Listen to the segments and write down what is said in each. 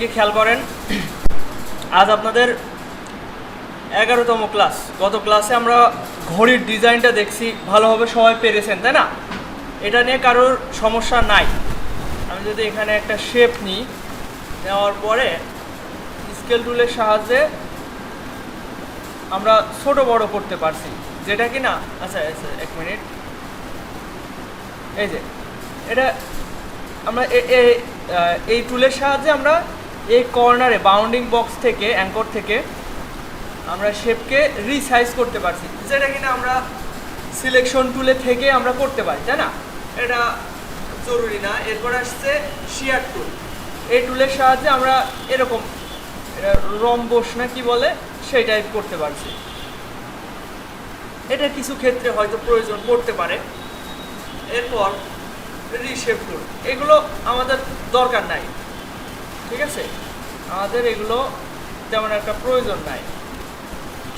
এদিকে খেয়াল করেন, আজ আপনাদের 11তম ক্লাস। গত ক্লাসে আমরা ঘড়ির ডিজাইনটা দেখছি, ভালোভাবে সবাই পেরেছেন তাই না? এটা নিয়ে কারোর সমস্যা নাই। আমি যদি এখানে একটা শেপ নিই, নেওয়ার পরে স্কেল টুলের সাহায্যে আমরা ছোট বড় করতে পারছি, যেটা কি না। আচ্ছা আচ্ছা, এক মিনিট। এই যে এটা আমরা এই টুলের সাহায্যে আমরা এই কর্নারে বাউন্ডিং বক্স থেকে, অ্যাঙ্কর থেকে আমরা শেপকে রিসাইজ করতে পারছি, যেটা কিনা আমরা সিলেকশন টুলে থেকে আমরা করতে পারি তাই না? এটা জরুরি না। এরপর আসছে শিয়ার টুল। এই টুলের সাহায্যে আমরা এরকম রম্বস না কি বলে সেই টাইপ করতে পারছি। এটা কিছু ক্ষেত্রে হয়তো প্রয়োজন পড়তে পারে। এরপর রিশেপ টুল, এগুলো আমাদের দরকার নাই, ঠিক আছে? আমাদের এগুলো তেমন একটা প্রয়োজন নাই।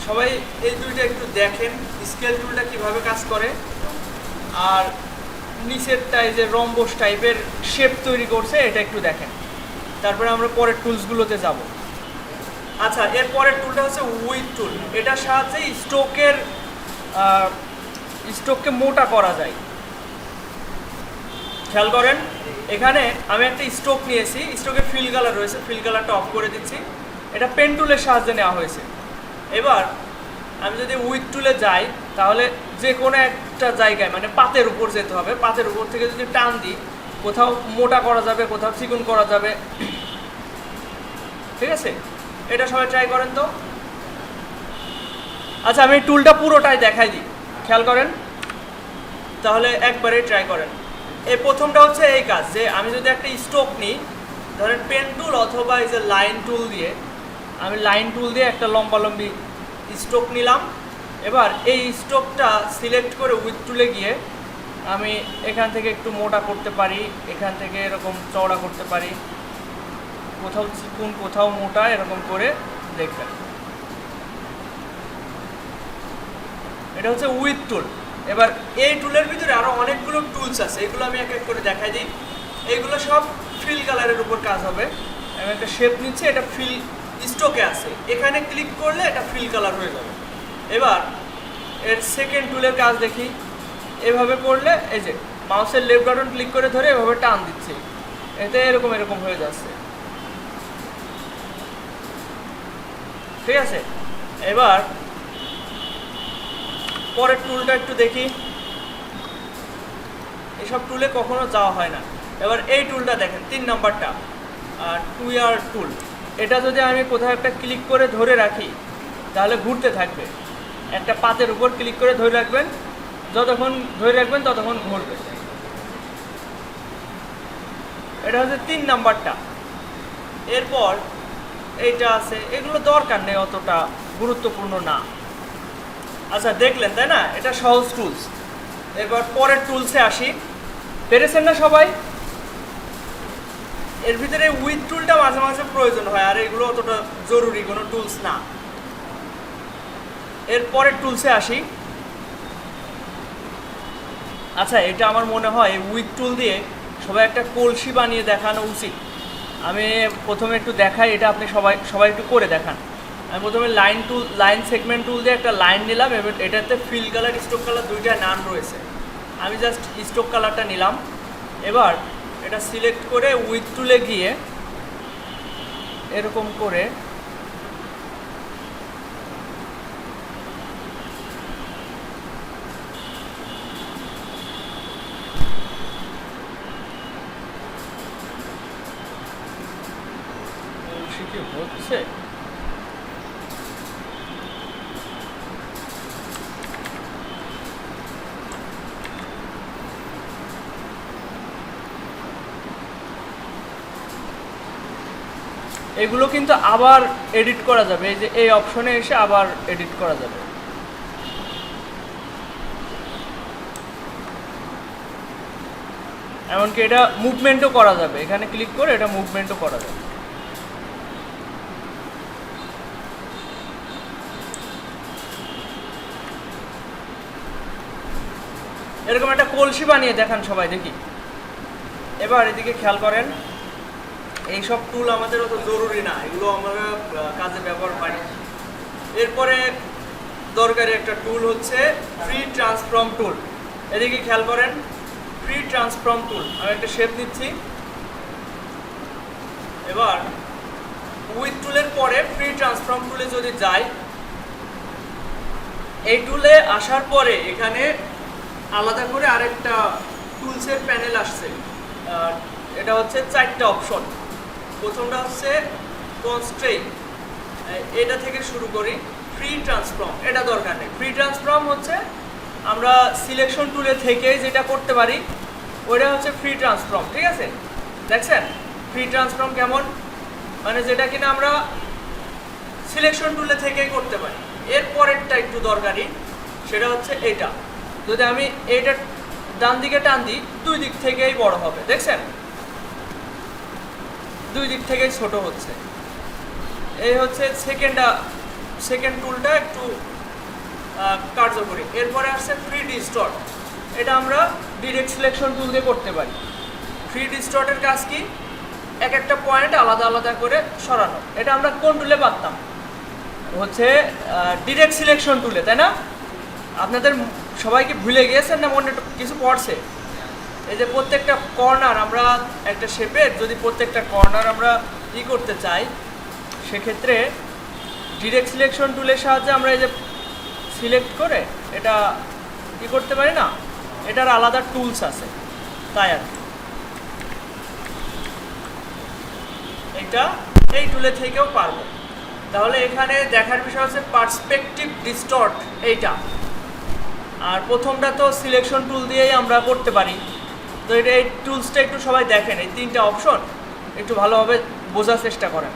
সবাই এই দুইটা একটু দেখেন, স্কেল টুলটা কিভাবে কাজ করে, আর নিচেরটায় যে রম্বস টাইপের শেপ তৈরি করছে এটা একটু দেখেন। তারপরে আমরা পরের টুলসগুলোতে যাব। আচ্ছা, এর পরের টুলটা হচ্ছে উইথ টুল। এটার সাহায্যে স্টোককে মোটা করা যায়। খেয়াল করেন, এখানে আমি একটা স্টোক নিয়েছি, স্টোকে ফিল কালার রয়েছে, ফিল কালারটা অফ করে দিচ্ছি। এটা পেন টুলের সাহায্যে নেওয়া হয়েছে। এবার আমি যদি উইথ টুলে যাই, তাহলে যে কোনো একটা জায়গায় মানে পাতের উপর যেতে হবে। পাতের উপর থেকে যদি টান দিই, কোথাও মোটা করা যাবে, কোথাও চিকন করা যাবে, ঠিক আছে? এটা সবাই ট্রাই করেন তো। আচ্ছা, আমি টুলটা পুরোটাই দেখাই দিই, খেয়াল করেন, তাহলে একবারেই ট্রাই করেন। এই প্রথমটা হচ্ছে এই কাজ, যে আমি যদি একটা স্টোক নিই, ধরেন পেন টুল অথবা এই যে লাইন টুল দিয়ে, আমি লাইন টুল দিয়ে একটা লম্বালম্বি স্টোক নিলাম। এবার এই স্টোকটা সিলেক্ট করে উইথ টুলে গিয়ে আমি এখান থেকে একটু মোটা করতে পারি, এখান থেকে এরকম চওড়া করতে পারি, কোথাও চিকুন কোথাও মোটা, এরকম করে দেখবেন। এটা হচ্ছে উইথ টুল। এবার এই টুলের ভিতরে আরও অনেকগুলো টুলস আছে, এগুলো আমি এক এক করে দেখাই দিই। এইগুলো সব ফিল কালারের উপর কাজ হবে। আমি একটা শেপ নিচ্ছি, এটা ফিল স্টোকে আছে, এখানে ক্লিক করলে এটা ফিল কালার হয়ে যাবে। এবার এর সেকেন্ড টুলের কাজ দেখি। এভাবে করলে এই যে মাউসের লেফট বাটন ক্লিক করে ধরে এভাবে টান দিচ্ছি, এতে এরকম এরকম হয়ে যাচ্ছে, ঠিক আছে? এবার পরের টুলটা একটু দেখি। এসব টুলে কখনো যাওয়া হয় না। এবার এই টুলটা দেখেন, 3 নাম্বারটা, টুয়ার টুল। এটা যদি আমি কোথাও একটা ক্লিক করে ধরে রাখি, তাহলে ঘুরতে থাকবে। একটা পাতের উপর ক্লিক করে ধরে রাখবেন, যতক্ষণ ধরে রাখবেন ততক্ষণ ঘুরবে। এটা হচ্ছে 3 নাম্বারটা। এরপর এইটা আছে, এগুলো দরকার নেই, অতটা গুরুত্বপূর্ণ না। আচ্ছা, দেখলেন তাই না? এটা সহজ টুলস। এবার পরের টুলসে আসি। পেরেছেন না সবাই? এর ভিতরে উইথ টুলটা মাঝে মাঝে প্রয়োজন হয়, আর এগুলো অতটা জরুরি কোনো টুলস না। এর পরের টুলসে আসি। আচ্ছা, এটা আমার মনে হয় উইথ টুল দিয়ে সবাই একটা কলসি বানিয়ে দেখানো উচিত। আমি প্রথমে একটু দেখাই, এটা আপনি সবাই একটু করে দেখান। আমি প্রথমে লাইন সেগমেন্ট টুল দিয়ে একটা লাইন নিলাম, এবং এটাতে ফিল কালার, স্টোক কালার দুইটা নাম রয়েছে। আমি জাস্ট স্টোক কালারটা নিলাম। এবার এটা সিলেক্ট করে উইথ টুলে গিয়ে এরকম করে হচ্ছে। এগুলো কিন্তু আবার এডিট করা যাবে, এই যে এই অপশনে এসে আবার এডিট করা যাবে। এমনকি এটা মুভমেন্টও করা যাবে, এখানে ক্লিক করে এটা মুভমেন্টও করা যাবে। এরকম একটা কলসি বানিয়ে দেখান সবাই দেখি। এবার এদিকে খেয়াল করেন, এইসব টুল আমাদের অত জরুরি না, এগুলো আমরা কাজে ব্যবহার পারি। এরপরে দরকারি একটা টুল হচ্ছে ফ্রি ট্রান্সফর্ম টুল। এদিকে খেয়াল করেন, ফ্রি ট্রান্সফর্ম টুল। আমি একটা শেপ দিচ্ছি। এবার উইথ টুলের পরে ফ্রি ট্রান্সফর্ম টুলে যদি যাই, এই টুলে আসার পরে এখানে আলাদা করে আরেকটা টুলসের প্যানেল আসছে। এটা হচ্ছে 4টা অপশন। প্রথমটা হচ্ছে কনস্ট্রেইন, এটা থেকে শুরু করি। ফ্রি ট্রান্সফর্ম এটা দরকার নেই। ফ্রি ট্রান্সফর্ম হচ্ছে আমরা সিলেকশন টুলে থেকে যেটা করতে পারি, ওইটা হচ্ছে ফ্রি ট্রান্সফর্ম। ঠিক আছে, দেখছেন ফ্রি ট্রান্সফর্ম কেমন, মানে যেটা কিনা আমরা সিলেকশন টুলে থেকেই করতে পারি। এর পরেরটা একটু দরকারি, সেটা হচ্ছে এইটা। যদি আমি এইটা ডান দিকে টান দিই, দুই দিক থেকেই বড় হবে, দেখছেন দুই দিক থেকেই ছোট হচ্ছে। এই হচ্ছে সেকেন্ড টুলটা একটু কার্যকরী। এরপরে আসছে ফ্রি ডিস্টর্ট, এটা আমরা ডিরেক্ট সিলেকশন টুল দিয়ে করতে পারি। ফ্রি ডিস্টর্টের কাজ কি, এক একটা পয়েন্ট আলাদা আলাদা করে সরানো। এটা আমরা কোন টুলে পারতাম, হচ্ছে ডিরেক্ট সিলেকশন টুলে, তাই না? আপনাদের সবাইকে ভুলে গিয়েছেন না মনে কিছু পড়ছে? এই যে প্রত্যেকটা কর্নার আমরা একটা শেপের যদি প্রত্যেকটা কর্নার আমরা করতে চাই, সেক্ষেত্রে ডিরেক্ট সিলেকশন টুলের সাহায্যে আমরা এই যে সিলেক্ট করে এটা করতে পারি না, এটার আলাদা টুলস আছে, তাই আর কি। এটা এই টুলে থেকেও পারবো। তাহলে এখানে দেখার বিষয় হচ্ছে পার্সপেক্টিভ ডিস্টর্ট এইটা, আর প্রথমটা তো সিলেকশন টুল দিয়েই আমরা করতে পারি। তো এটা এই টুলসটা একটু সবাই দেখেন, এই 3টা অপশন একটু ভালোভাবে বোঝার চেষ্টা করেন।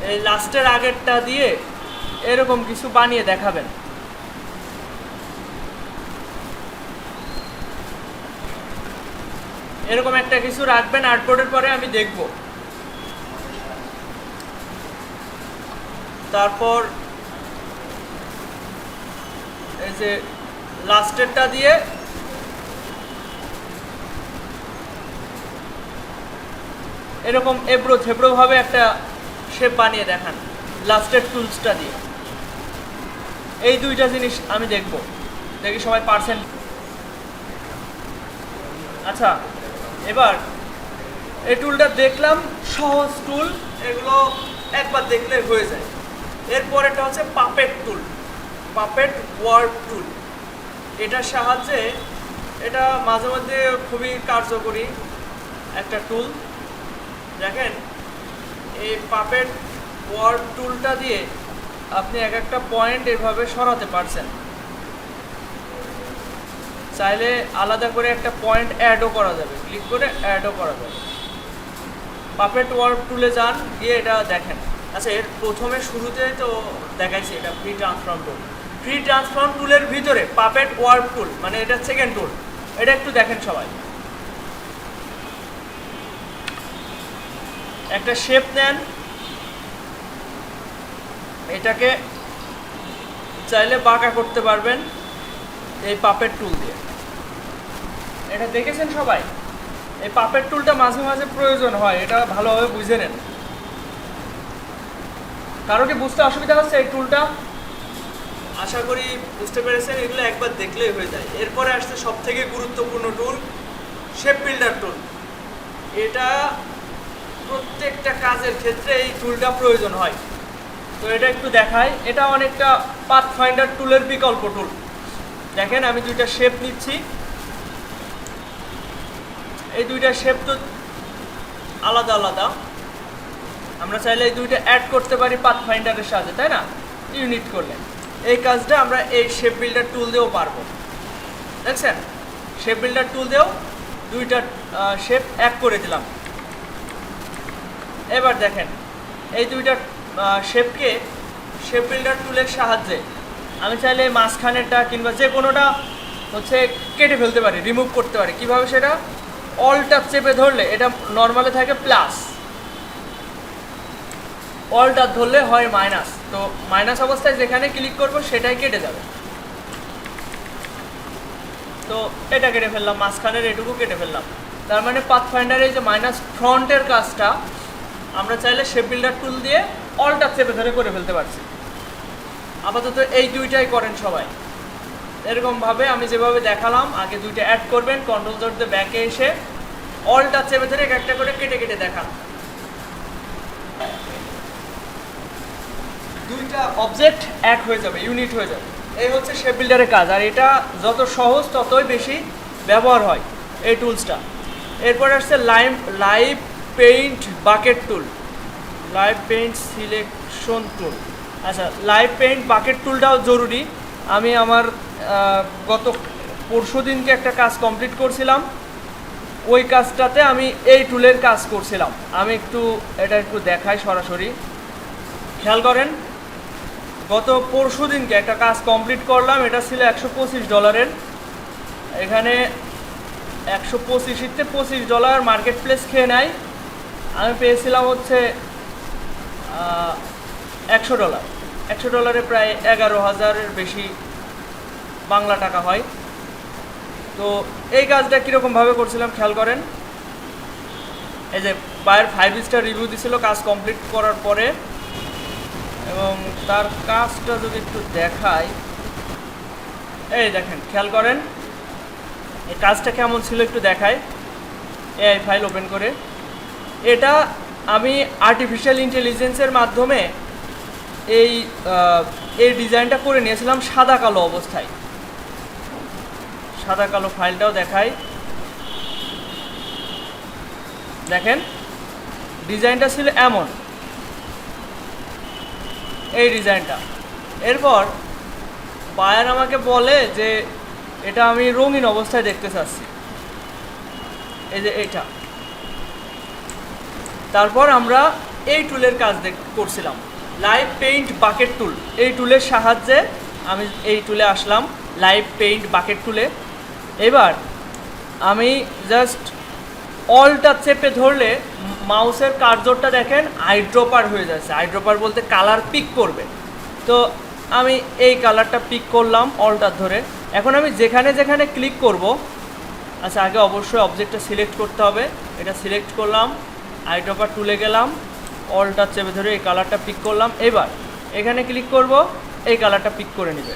এই লাস্টের আগেরটা দিয়ে এরকম কিছু বানিয়ে দেখাবেন। এরকম একটা কিছু রাখবেন আর্টবোর্ডের পরে, আমি দেখব। তারপর এই যে লাস্টেরটা দিয়ে এরকম এবড়ো থেবড়ো ভাবে একটা শেপ বানিয়ে দেখান লাস্টের টুলসটা দিয়ে। এই 2টা জিনিস আমি দেখব, দেখি সবাই পারছেন। আচ্ছা, এবার এই টুলটা দেখলাম, সহজ টুল, এগুলো একবার দেখলে হয়ে যায়। এরপরেটা হচ্ছে পাপেট টুল, পাপেট ওয়ার্ক টুল। এটার সাহায্যে, এটা মাঝে মধ্যে খুবই কার্যকরী একটা টুল। দেখেন এই পাপেট ওয়ার্ক টুলটা দিয়ে আপনি এক একটা পয়েন্ট এভাবে সরাতে পারছেন। চাইলে আলাদা করে একটা পয়েন্ট অ্যাডও করা যাবে, ক্লিক করে অ্যাডও করা যাবে। পাপেট ওয়ার্ক টুলে যান, গিয়ে এটা দেখেন। আচ্ছা, এর প্রথমে শুরুতে তো দেখাইছি এটা ফ্রি ট্রান্সফর্ম টুল। ফ্রি ট্রান্সফর্ম টুলের ভিতরে পাপেট ওয়ার্ক টুল, মানে এটা সেকেন্ড টুল, এটা একটু দেখেন সবাই। একটা শেপ নেন, এটাকে চাইলে বাঁকা করতে পারবেন এই পাপেট টুল দিয়ে। এটা দেখেছেন সবাই? এই পাপেট টুলটা মাঝে মাঝে প্রয়োজন হয়, এটা ভালোভাবে বুঝে নেন। কারো কি বুঝতে অসুবিধা হচ্ছে এই টুলটা? আশা করি বুঝতে পেরেছেন। এগুলো একবার দেখলেই হয়ে যায়। এরপরে আসছে সবথেকে গুরুত্বপূর্ণ টুল, শেপ বিল্ডার টুল। এটা প্রত্যেকটা কাজের ক্ষেত্রে এই টুলটা প্রয়োজন হয়। তো এটা একটু দেখাই, এটা অনেকটা পাথফাইন্ডার টুলের বিকল্প টুল। দেখেন আমি 2টা শেপ নিচ্ছি, এই 2টা শেপ তো আলাদা আলাদা, আমরা চাইলে এই 2টা অ্যাড করতে পারি পাথফাইন্ডারের সাথে, তাই না? ইউনিট করলে এই কাজটা আমরা এই শেপ বিল্ডার টুল দিয়েও পারবো। দেখছেন, শেপ বিল্ডার টুল দিয়েও 2টা শেপ এক করে দিলাম। এবার দেখেন এই 2টা শেপকে শেপ বিল্ডার টুলের সাহায্যে আমি চাইলে মাঝখানেরটা কিংবা যে কোনোটা হচ্ছে কেটে ফেলতে পারি, রিমুভ করতে পারি। কিভাবে সেটা? অল্টা চেপে ধরলে, এটা নর্মালে থাকে প্লাস, অল্টা ধরলে হয় মাইনাস। তো মাইনাস অবস্থায় যেখানে ক্লিক করব সেটাই কেটে যাবে। তো এটা কেটে ফেললাম, মাঝখানের এটুকু কেটে ফেললাম। তার মানে পাথফাইন্ডারে এই যে মাইনাস ফ্রন্টের কাজটা আমরা চাইলে শেপ বিল্ডার টুল দিয়ে অল্টা চেপে ধরে করে ফেলতে পারছি। আপাতত এই দুইটাই করেন সবাই এরকমভাবে। আমি যেভাবে দেখালাম, আগে দুইটা অ্যাড করবেন, কন্ট্রোল জোর দিয়ে ব্যাকে এসে অল্টা চেপে ধরে একটা করে কেটে কেটে দেখান। দুইটা অবজেক্ট এক হয়ে যাবে, ইউনিট হয়ে যাবে। এই হচ্ছে শেপ বিল্ডারের কাজ, আর এটা যত সহজ ততই বেশি ব্যবহার হয় এই টুলসটা। এরপর আসছে লাইভ পেইন্ট বাকেট টুল, লাইভ পেইন্ট সিলেকশন টুল। আচ্ছা, লাইভ পেইন্ট বাকেট টুলটাও জরুরি। আমি আমার গত পরশু দিনকে একটা কাজ কমপ্লিট করছিলাম, ওই কাজটাতে আমি এই টুলের কাজ করছিলাম। আমি এটা একটু দেখাই সরাসরি, খেয়াল করেন। গত পরশু দিনকে একটা কাজ কমপ্লিট করলাম, এটা ছিল $125। এখানে 125-তে $25 মার্কেট প্লেস খেয়ে নেয়। আমি পেয়েছিলাম হচ্ছে $100। $100 প্রায় 11,000-এর বেশি বাংলা টাকা হয়। তো এই কাজটা কীরকমভাবে করছিলাম খেয়াল করেন। এই যে বায়ের 5 স্টার রিভিউ দিছিল কাজ কমপ্লিট করার পরে, এবং তার কাজটা যদি একটু দেখাই, এই দেখেন খেয়াল করেন এই কাজটা কেমন ছিল একটু দেখাই। এআই ফাইল ওপেন করে এটা আমি আর্টিফিশিয়াল ইন্টেলিজেন্সের মাধ্যমে এই ডিজাইনটা করে নিয়েছিলাম সাদা কালো অবস্থায়। সাদা কালো ফাইলটাও দেখাই, দেখেন ডিজাইনটা ছিল এমন, এই ডিজাইনটা। এরপর বায়ার আমাকে বলে যে এটা আমি রঙিন অবস্থায় দেখতে চাচ্ছি, এই যে এইটা। তারপর আমরা এই টুলের কাজ করছিলাম, লাইভ পেইন্ট বাকেট টুল। এই টুলের সাহায্যে আমি এই টুলে আসলাম, লাইভ পেইন্ট বাকেট টুলে। এবার আমি জাস্ট অলটা চেপে ধরলে মাউসের কার্সরটা দেখেন আইড্রপার হয়ে যাচ্ছে। আইড্রপার বলতে কালার পিক করবে। তো আমি এই কালারটা পিক করলাম অলটা ধরে। এখন আমি যেখানে যেখানে ক্লিক করব, আচ্ছা আগে অবশ্যই অবজেক্টটা সিলেক্ট করতে হবে। এটা সিলেক্ট করলাম, আইড্রপার টুলে গেলাম, অলটা চেপে ধরে এই কালারটা পিক করলাম। এবার এখানে ক্লিক করব, এই কালারটা পিক করে নেবে।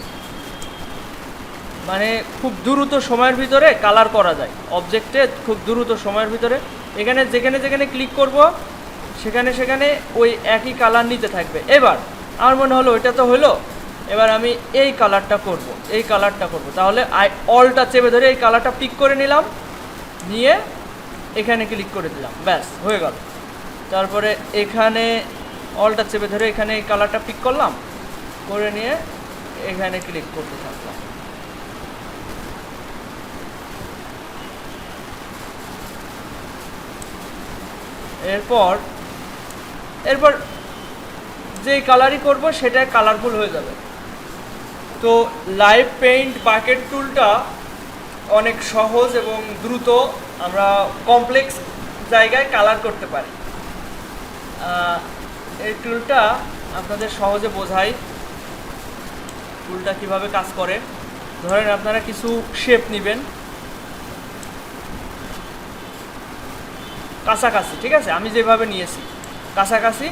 মানে খুব দ্রুত সময়ের ভিতরে কালার করা যায় অবজেক্টে, খুব দ্রুত সময়ের ভিতরে। এখানে যেখানে যেখানে ক্লিক করব সেখানে সেখানে ওই একই কালার নিতে থাকবে। এবার আমার মনে হলো ওইটা তো হলো, এবার আমি এই কালারটা করব, এই কালারটা করব। তাহলে অলটা চেপে ধরে এই কালারটা পিক করে নিলাম, নিয়ে এখানে ক্লিক করে দিলাম, ব্যাস হয়ে গেল। তারপরে এখানে অলটা চেপে ধরে এখানে এই কালারটা পিক করলাম, করে নিয়ে এখানে ক্লিক করতে থাকলাম। এরপর যেই কালারই করব সেটাই কালারফুল হয়ে যাবে। তো লাইভ পেইন্ট বাকেট টুলটা অনেক সহজ এবং দ্রুত আমরা কমপ্লেক্স জায়গায় কালার করতে পারি। এই টুলটা আপনাদের সহজে বোঝাই টুলটা কিভাবে কাজ করে। ধরেন আপনারা কিছু শেপ নেবেন কাছাকাছি, ঠিক আছে, আমি যেভাবে নিয়েছি কাছাকাছি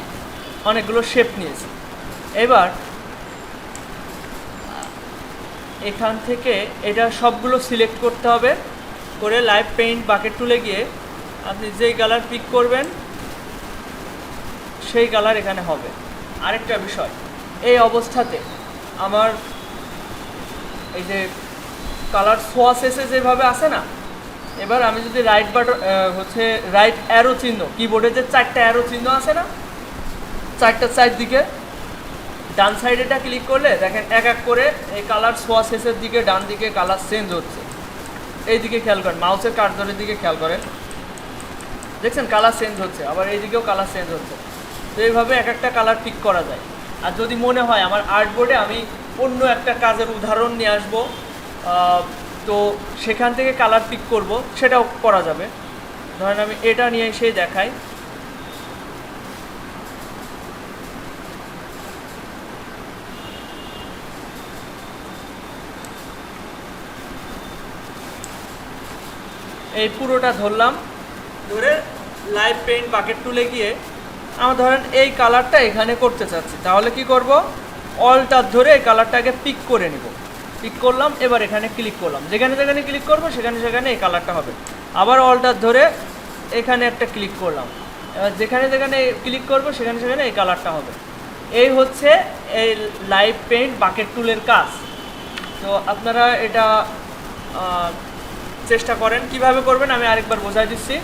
অনেকগুলো শেপ নিয়েছি। এবার এখান থেকে এটা সবগুলো সিলেক্ট করতে হবে, করে লাইভ পেইন্ট বাকেট টুলে গিয়ে আপনি যেই কালার পিক করবেন সেই কালার এখানে হবে। আরেকটা বিষয়, এই অবস্থাতে আমার এই যে কালার সোয়াসেসে যেভাবে আসে না, এবার আমি যদি রাইট বাটন রাইট অ্যারো চিহ্ন, কিবোর্ডে যে 4টা অ্যারো চিহ্ন আছে না, 4টা চারদিকে ডান সাইডেটা ক্লিক করলে দেখেন এক এক করে এই কালার সোয়াসেসের দিকে ডান দিকে কালার চেঞ্জ হচ্ছে। এই দিকে খেয়াল করেন, মাউসের কার্সরের দিকে খেয়াল করেন, দেখছেন কালার চেঞ্জ হচ্ছে, আবার এই দিকেও কালার চেঞ্জ হচ্ছে। তো এইভাবে এক একটা কালার পিক করা যায়। আর যদি মনে হয় আমার আর্টবোর্ডে আমি অন্য একটা কাজের উদাহরণ নিয়ে আসবো, তো সেখান থেকে কালার পিক করব, সেটাও করা যাবে। ধরেন আমি এটা নিয়ে এসে দেখাই। এই পুরোটা ধরলাম, ধরে লাইভ পেইন্ট বাকেট টুলে গিয়ে আমরা ধরেন এই কালারটা এখানে করতে চাচ্ছি, তাহলে কি করব, অলটার ধরে এই কালারটাকে পিক করে নিব। পিক করলাম, এবার এখানে ক্লিক করলাম, যেখানে যেখানে ক্লিক করব সেখানে সেখানে এই কালারটা হবে। আবার অলটার ধরে এখানে একটা ক্লিক করলাম, এবার যেখানে যেখানে ক্লিক করব সেখানে সেখানে এই কালারটা হবে। এই হচ্ছে এই লাইভ পেইন্ট বাকেট টুলের কাজ। তো আপনারা এটা চেষ্টা করেন, কিভাবে করবেন আমি আরেকবার বোঝাই দিচ্ছি।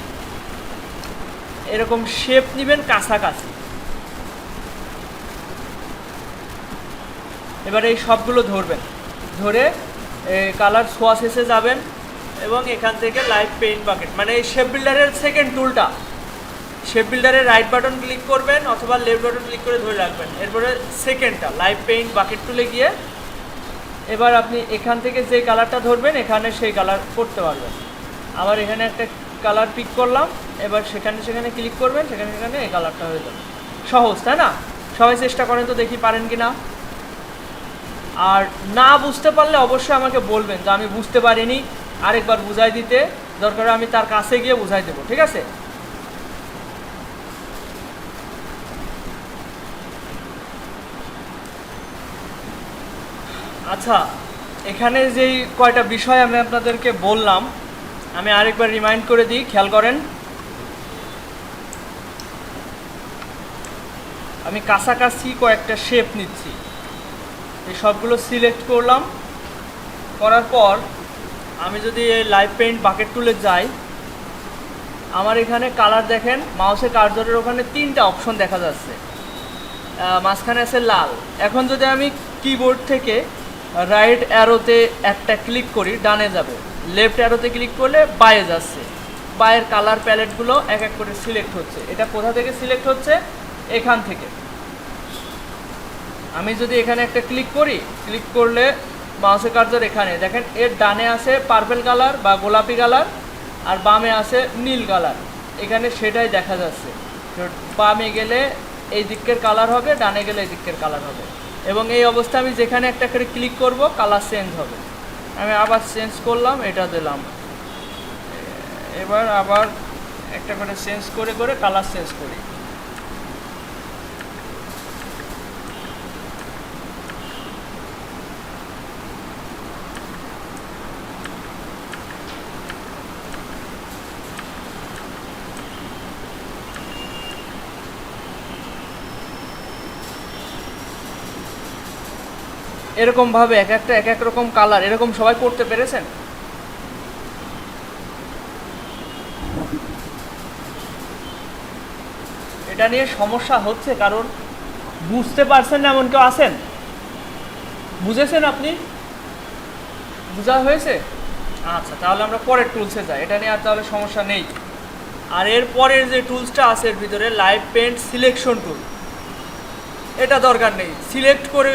এরকম শেপ নেবেন কাছাকাছি, এবার এই সবগুলো ধরবেন, ধরে কালার সোয়াসেসে যাবেন এবং এখান থেকে লাইভ পেইন্ট বাকেট, মানে এই শেপ বিল্ডারের সেকেন্ড টুলটা, শেপ বিল্ডারের রাইট বাটন ক্লিক করবেন অথবা লেফট বাটন ক্লিক করে ধরে রাখবেন, এরপরে সেকেন্ডটা লাইভ পেইন্ট বাকেট টুলে গিয়ে এবার আপনি এখান থেকে যে কালারটা ধরবেন এখানে সেই কালার করতে পারবেন। আবার এখানে একটা কালার পিক করলাম, এবার সেখানে সেখানে ক্লিক করবেন, সেখানে সেখানে এই কালারটা হয়ে যাবে। সহজ, তাই না? সবাই চেষ্টা করেন তো, দেখি পারেন কি না। আর না বুঝতে পারলে অবশ্যই আমাকে বলবেন যে আমি বুঝতে পারিনি, আরেকবার বুঝাই দিতে, দরকার আমি তার কাছে গিয়ে বুঝাই দেবো, ঠিক আছে? আচ্ছা, এখানে যেই কয়টা বিষয় আমি আপনাদেরকে বললাম আমি আরেকবার রিমাইন্ড করে দিই, খেয়াল করেন। আমি কাছাকাছি কয়েকটা শেপ নিচ্ছি, এই সবগুলো সিলেক্ট করলাম, করার পর আমি যদি এই লাইভ পেইন্ট বাকেট টুলে যাই, আমার এখানে কালার দেখেন, মাউসের কার্সরের ওখানে 3টা অপশন দেখা যাচ্ছে, মাঝখানে আছে লাল। এখন যদি আমি কিবোর্ড থেকে রাইট অ্যারোতে একটা ক্লিক করি ডানে যাবে, লেফট অ্যারোতে ক্লিক করলে বায়ে যাচ্ছে, বায়ের কালার প্যালেটগুলো এক এক করে সিলেক্ট হচ্ছে। এটা কোথা থেকে সিলেক্ট হচ্ছে? এখান থেকে। আমি যদি এখানে একটা ক্লিক করি, ক্লিক করলে মাউসের কার্সর এখানে দেখেন, এর ডানে আছে পার্পল কালার বা গোলাপি কালার, আর বামে আছে নীল কালার, এখানে সেটাই দেখা যাচ্ছে। বামে গেলে এই দিকের কালার হবে, ডানে গেলে এই দিকের কালার হবে, এবং এই অবস্থা আমি যেখানে একটা করে ক্লিক করব কালার চেঞ্জ হবে। আমি আবার চেঞ্জ করলাম, এটা দিলাম, এবার আবার একটা করে চেঞ্জ করে করে কালার চেঞ্জ করি। এরকমভাবে এক একটা এক এক রকম কালার, এরকম সবাই করতে পেরেছেন? এটা নিয়ে সমস্যা হচ্ছে কারণ বুঝতে পারছেন না এমন কেউ আছেন? বুঝেছেন আপনি? বোঝা হয়েছে? আচ্ছা, তাহলে আমরা পরের টুলসে যাই, এটা নিয়ে আর তাহলে সমস্যা নেই। আর এর পরের যে টুলসটা আছে এর ভিতরে লাইভ পেইন্ট সিলেকশন টুল, এটা দরকার নেই। সিলেক্ট করে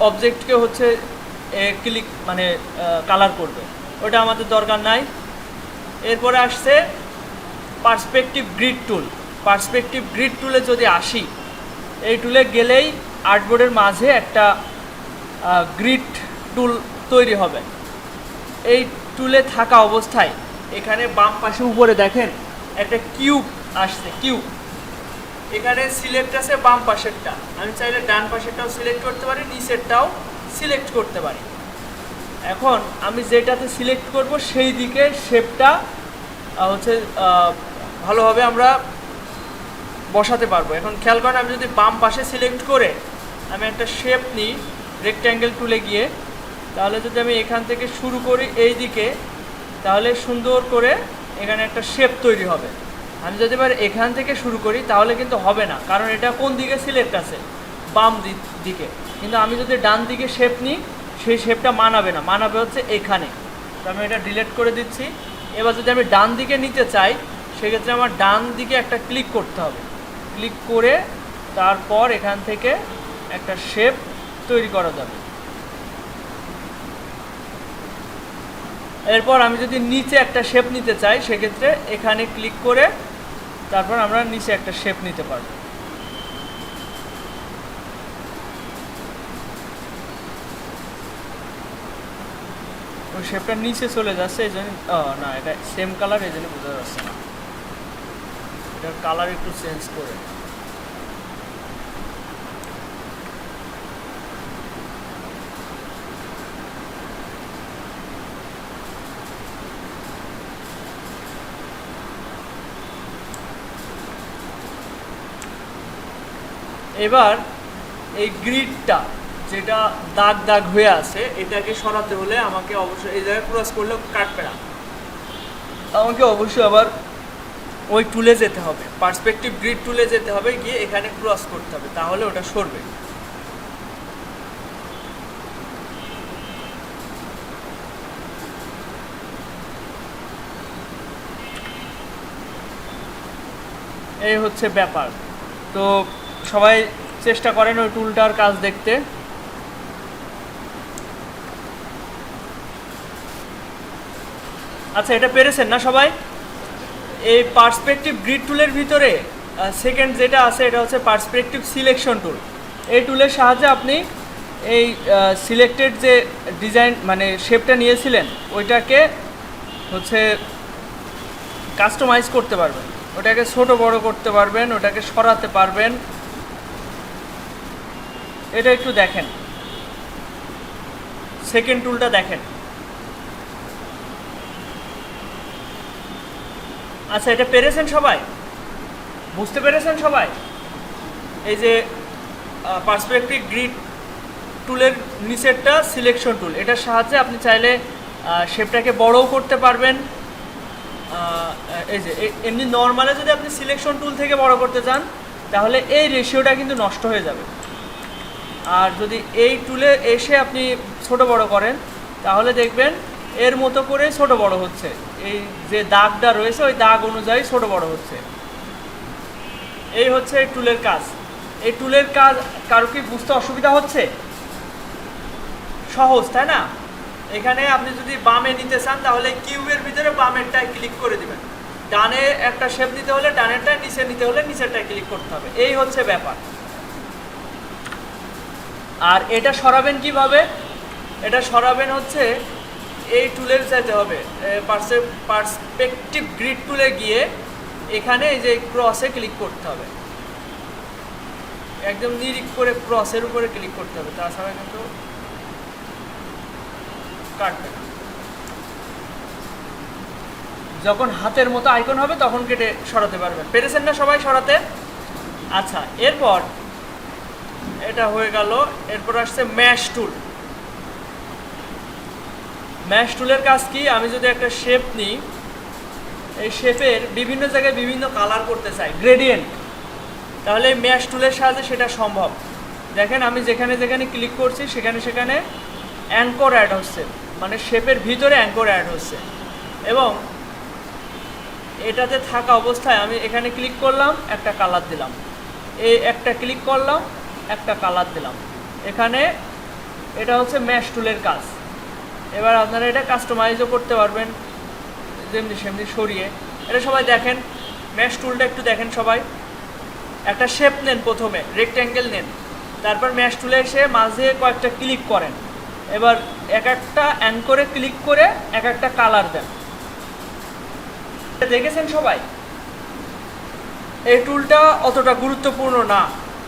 অবজেক্টকে হচ্ছে ক্লিক মানে কালার করবে, ওটা আমাদের দরকার নাই। এরপরে আসছে পার্সপেক্টিভ গ্রিড টুল। পার্সপেক্টিভ গ্রিড টুলে যদি আসি, এই টুলে গেলেই আর্টবোর্ডের মাঝে একটা গ্রিড টুল তৈরি হবে। এই টুলে থাকা অবস্থায় এখানে বাম পাশে উপরে দেখেন একটা কিউব আসছে, কিউব। এখানে সিলেক্ট আছে বাম পাশেরটা, আমি চাইলে ডান পাশেরটাও সিলেক্ট করতে পারি, নিচেরটাও সিলেক্ট করতে পারি। এখন আমি যেটাতে সিলেক্ট করব সেই দিকে শেপটা হচ্ছে ভালোভাবে আমরা বসাতে পারবো। এখন খেয়াল করেন, আমি যদি বাম পাশে সিলেক্ট করে আমি একটা শেপ নিই রেক্ট্যাঙ্গেল টুলে গিয়ে, তাহলে যদি আমি এখান থেকে শুরু করি এই দিকে, তাহলে সুন্দর করে এখানে একটা শেপ তৈরি হবে। আমি যদি এবার এখান থেকে শুরু করি তাহলে কিন্তু হবে না, কারণ এটা কোন দিকে সিলেক্ট আছে? বাম দিকে। কিন্তু আমি যদি ডান দিকে শেপ নিই সেই শেপটা মানাবে না, মানাবে হচ্ছে এখানে। তো আমি এটা ডিলিট করে দিচ্ছি। এবার যদি আমি ডান দিকে নিতে চাই সেক্ষেত্রে আমার ডান দিকে একটা ক্লিক করতে হবে, ক্লিক করে তারপর এখান থেকে একটা শেপ তৈরি করা যাবে। এরপর আমি যদি নিচে একটা শেপ নিতে চাই সেক্ষেত্রে এখানে ক্লিক করে তারপর আমরা নিচে একটা শেপ নিতে পারবো। ওই শেপটা নিচে চলে যাচ্ছে এই জন্য, না এটা সেম কালার এই জন্য বোঝা যাচ্ছে না, এটার কালার একটু চেঞ্জ করে। এবার এই গ্রিডটা যেটা দাগ দাগ হয়ে আছে এটাকে সরাতে হলে আমাকে অবশ্যই এই জায়গায় ক্রস করলেও কাটবে না, আমাকে অবশ্যই আবার ওই টুলে যেতে হবে, পার্সপেক্টিভ গ্রিড টুলে যেতে হবে, গিয়ে এখানে ক্রস করতে হবে, তাহলে ওটা সরবে। এই হচ্ছে ব্যাপার। তো সবাই চেষ্টা করেন ওই টুলটার কাজ দেখতে। আচ্ছা, এটা পেরেছেন না সবাই? এই পার্সপেক্টিভ গ্রিড টুলের ভিতরে সেকেন্ড যেটা আছে এটা হচ্ছে পার্সপেক্টিভ সিলেকশন টুল। এই টুলের সাহায্যে আপনি এই সিলেক্টেড যে ডিজাইন মানে শেপটা নিয়েছিলেন ওইটাকে হচ্ছে কাস্টমাইজ করতে পারবেন, ওটাকে ছোট বড় করতে পারবেন, ওটাকে সরাতে পারবেন। এটা একটু দেখেন, সেকেন্ড টুলটা দেখেন। আচ্ছা, এটা পেরেছেন সবাই? বুঝতে পেরেছেন সবাই? এই যে পার্সপেক্টিভ গ্রিড টুলের নিচেরটা সিলেকশন টুল, এটার সাহায্যে আপনি চাইলে শেপটাকে বড়ও করতে পারবেন। এই যে এমনি নর্মালে যদি আপনি সিলেকশন টুল থেকে বড় করতে চান তাহলে এই রেশিওটা কিন্তু নষ্ট হয়ে যাবে, আর যদি এই টুলে এসে আপনি ছোট বড় করেন তাহলে দেখবেন এর মতো করে ছোট বড় হচ্ছে, এই যে দাগটা রয়েছে ওই দাগ অনুযায়ী ছোট বড় হচ্ছে। এই হচ্ছে এই টুলের কাজ। এই টুলের কাজ কারো কি বুঝতে অসুবিধা হচ্ছে? সহজ, তাই না? এখানে আপনি যদি বামে নিতে চান তাহলে কিউবের ভিতরে বামেরটায় ক্লিক করে দিবেন, ডানে একটা শেপ নিতে হলে ডানেরটায়, নিচে নিতে হলে নিচেরটায় ক্লিক করতে হবে। এই হচ্ছে ব্যাপার। আর এটা সরাবেন কিভাবে? এটা সরাবেন হচ্ছে এই টুলের চাইতে হবে পার্সপেক্টিভ গ্রিড টুলে গিয়ে এখানে এই যে ক্রসে ক্লিক করতে হবে, একদম নিরিখ করে ক্রসের উপরে ক্লিক করতে হবে, তাছাড়া কিন্তু কাটবে না। যখন হাতের মতো আইকন হবে তখন কেটে সরাতে পারবেন। পেরেছেন না সবাই সরাতে? আচ্ছা, এরপর এটা হয়ে গেল। এরপর আসছে ম্যাশ টুল। ম্যাশ টুলের কাজ কি? আমি যদি একটা শেপ নিই, এই শেপের বিভিন্ন জায়গায় বিভিন্ন কালার করতে চাই, গ্রেডিয়েন্ট, তাহলে এই ম্যাশ টুলের সাহায্যে সেটা সম্ভব। দেখেন আমি যেখানে যেখানে ক্লিক করছি সেখানে সেখানে অ্যাঙ্কর অ্যাড হচ্ছে, মানে শেপের ভিতরে অ্যাঙ্কর অ্যাড হচ্ছে। এবং এটাতে থাকা অবস্থায় আমি এখানে ক্লিক করলাম, একটা কালার দিলাম, এই একটা ক্লিক করলাম, একটা কালার দিলাম। এখানে এটা হচ্ছে ম্যাশ টুলের কাজ। এবার আপনারা এটা কাস্টমাইজও করতে পারবেন যেমনি সেমনি সরিয়ে। এটা সবাই দেখেন, ম্যাশ টুলটা একটু দেখেন সবাই। একটা শেপ নেন, প্রথমে রেক্ট্যাঙ্গেল নেন, তারপর ম্যাশ টুলে এসে মাঝে কয়েকটা ক্লিক করেন, এবার এক একটা অ্যাঙ্করে ক্লিক করে এক একটা কালার দেন। দেখেছেন সবাই? এই টুলটা অতটা গুরুত্বপূর্ণ না,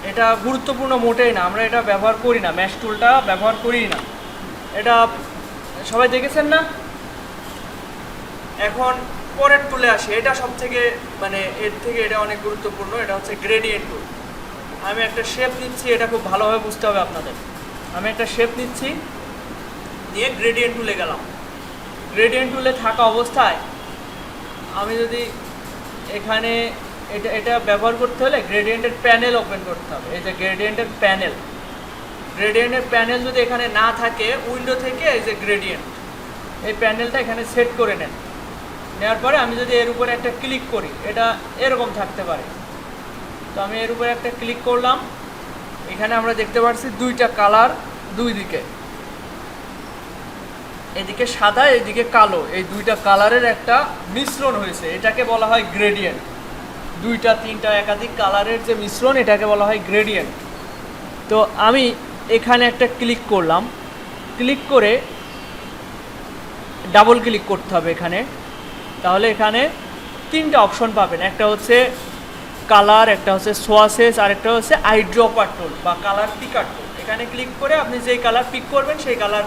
এটা গুরুত্বপূর্ণ মোটেই না, আমরা এটা ব্যবহার করি না, ম্যাশ টুলটা ব্যবহার করি না। এটা সবাই দেখেছেন না? এখন পরের টুলে আসে, এটা সব থেকে মানে এর থেকে এটা অনেক গুরুত্বপূর্ণ। এটা হচ্ছে গ্রেডিয়েন্ট টুল। আমি একটা শেপ নিচ্ছি, এটা খুব ভালোভাবে বুঝতে হবে আপনাদের। আমি একটা শেপ নিচ্ছি, নিয়ে গ্রেডিয়েন্ট টুলে গেলাম। গ্রেডিয়েন্ট টুলে থাকা অবস্থায় আমি যদি এখানে এটা ব্যবহার করতে হলে গ্রেডিয়েন্টের প্যানেল ওপেন করতে হবে। এই যে গ্রেডিয়েন্টের প্যানেল, গ্রেডিয়েন্টের প্যানেল যদি এখানে না থাকে, উইন্ডো থেকে এই যে গ্রেডিয়েন্ট, এই প্যানেলটা এখানে সেট করে নেন। নেওয়ার পরে আমি যদি এর উপরে একটা ক্লিক করি, এটা এরকম থাকতে পারে, তো আমি এর উপরে একটা ক্লিক করলাম। এখানে আমরা দেখতে পাচ্ছি দুইটা কালার দুই দিকে। এদিকে সাদা এদিকে কালো, এই দুইটা কালারের একটা মিশ্রণ হয়েছে, এটাকে বলা হয় গ্রেডিয়েন্ট। দুইটা তিনটা একাধিক কালারের যে মিশ্রণ, এটাকে বলা হয় গ্রেডিয়েন্ট। তো আমি এখানে একটা ক্লিক করলাম, ক্লিক করে ডাবল ক্লিক করতে হবে এখানে। তাহলে এখানে তিনটা অপশন পাবেন, একটা হচ্ছে কালার, একটা হচ্ছে সোয়াসেস, আর একটা হচ্ছে আইড্রপার টুল বা কালার পিকার টুল। এখানে ক্লিক করে আপনি যেই কালার পিক করবেন সেই কালার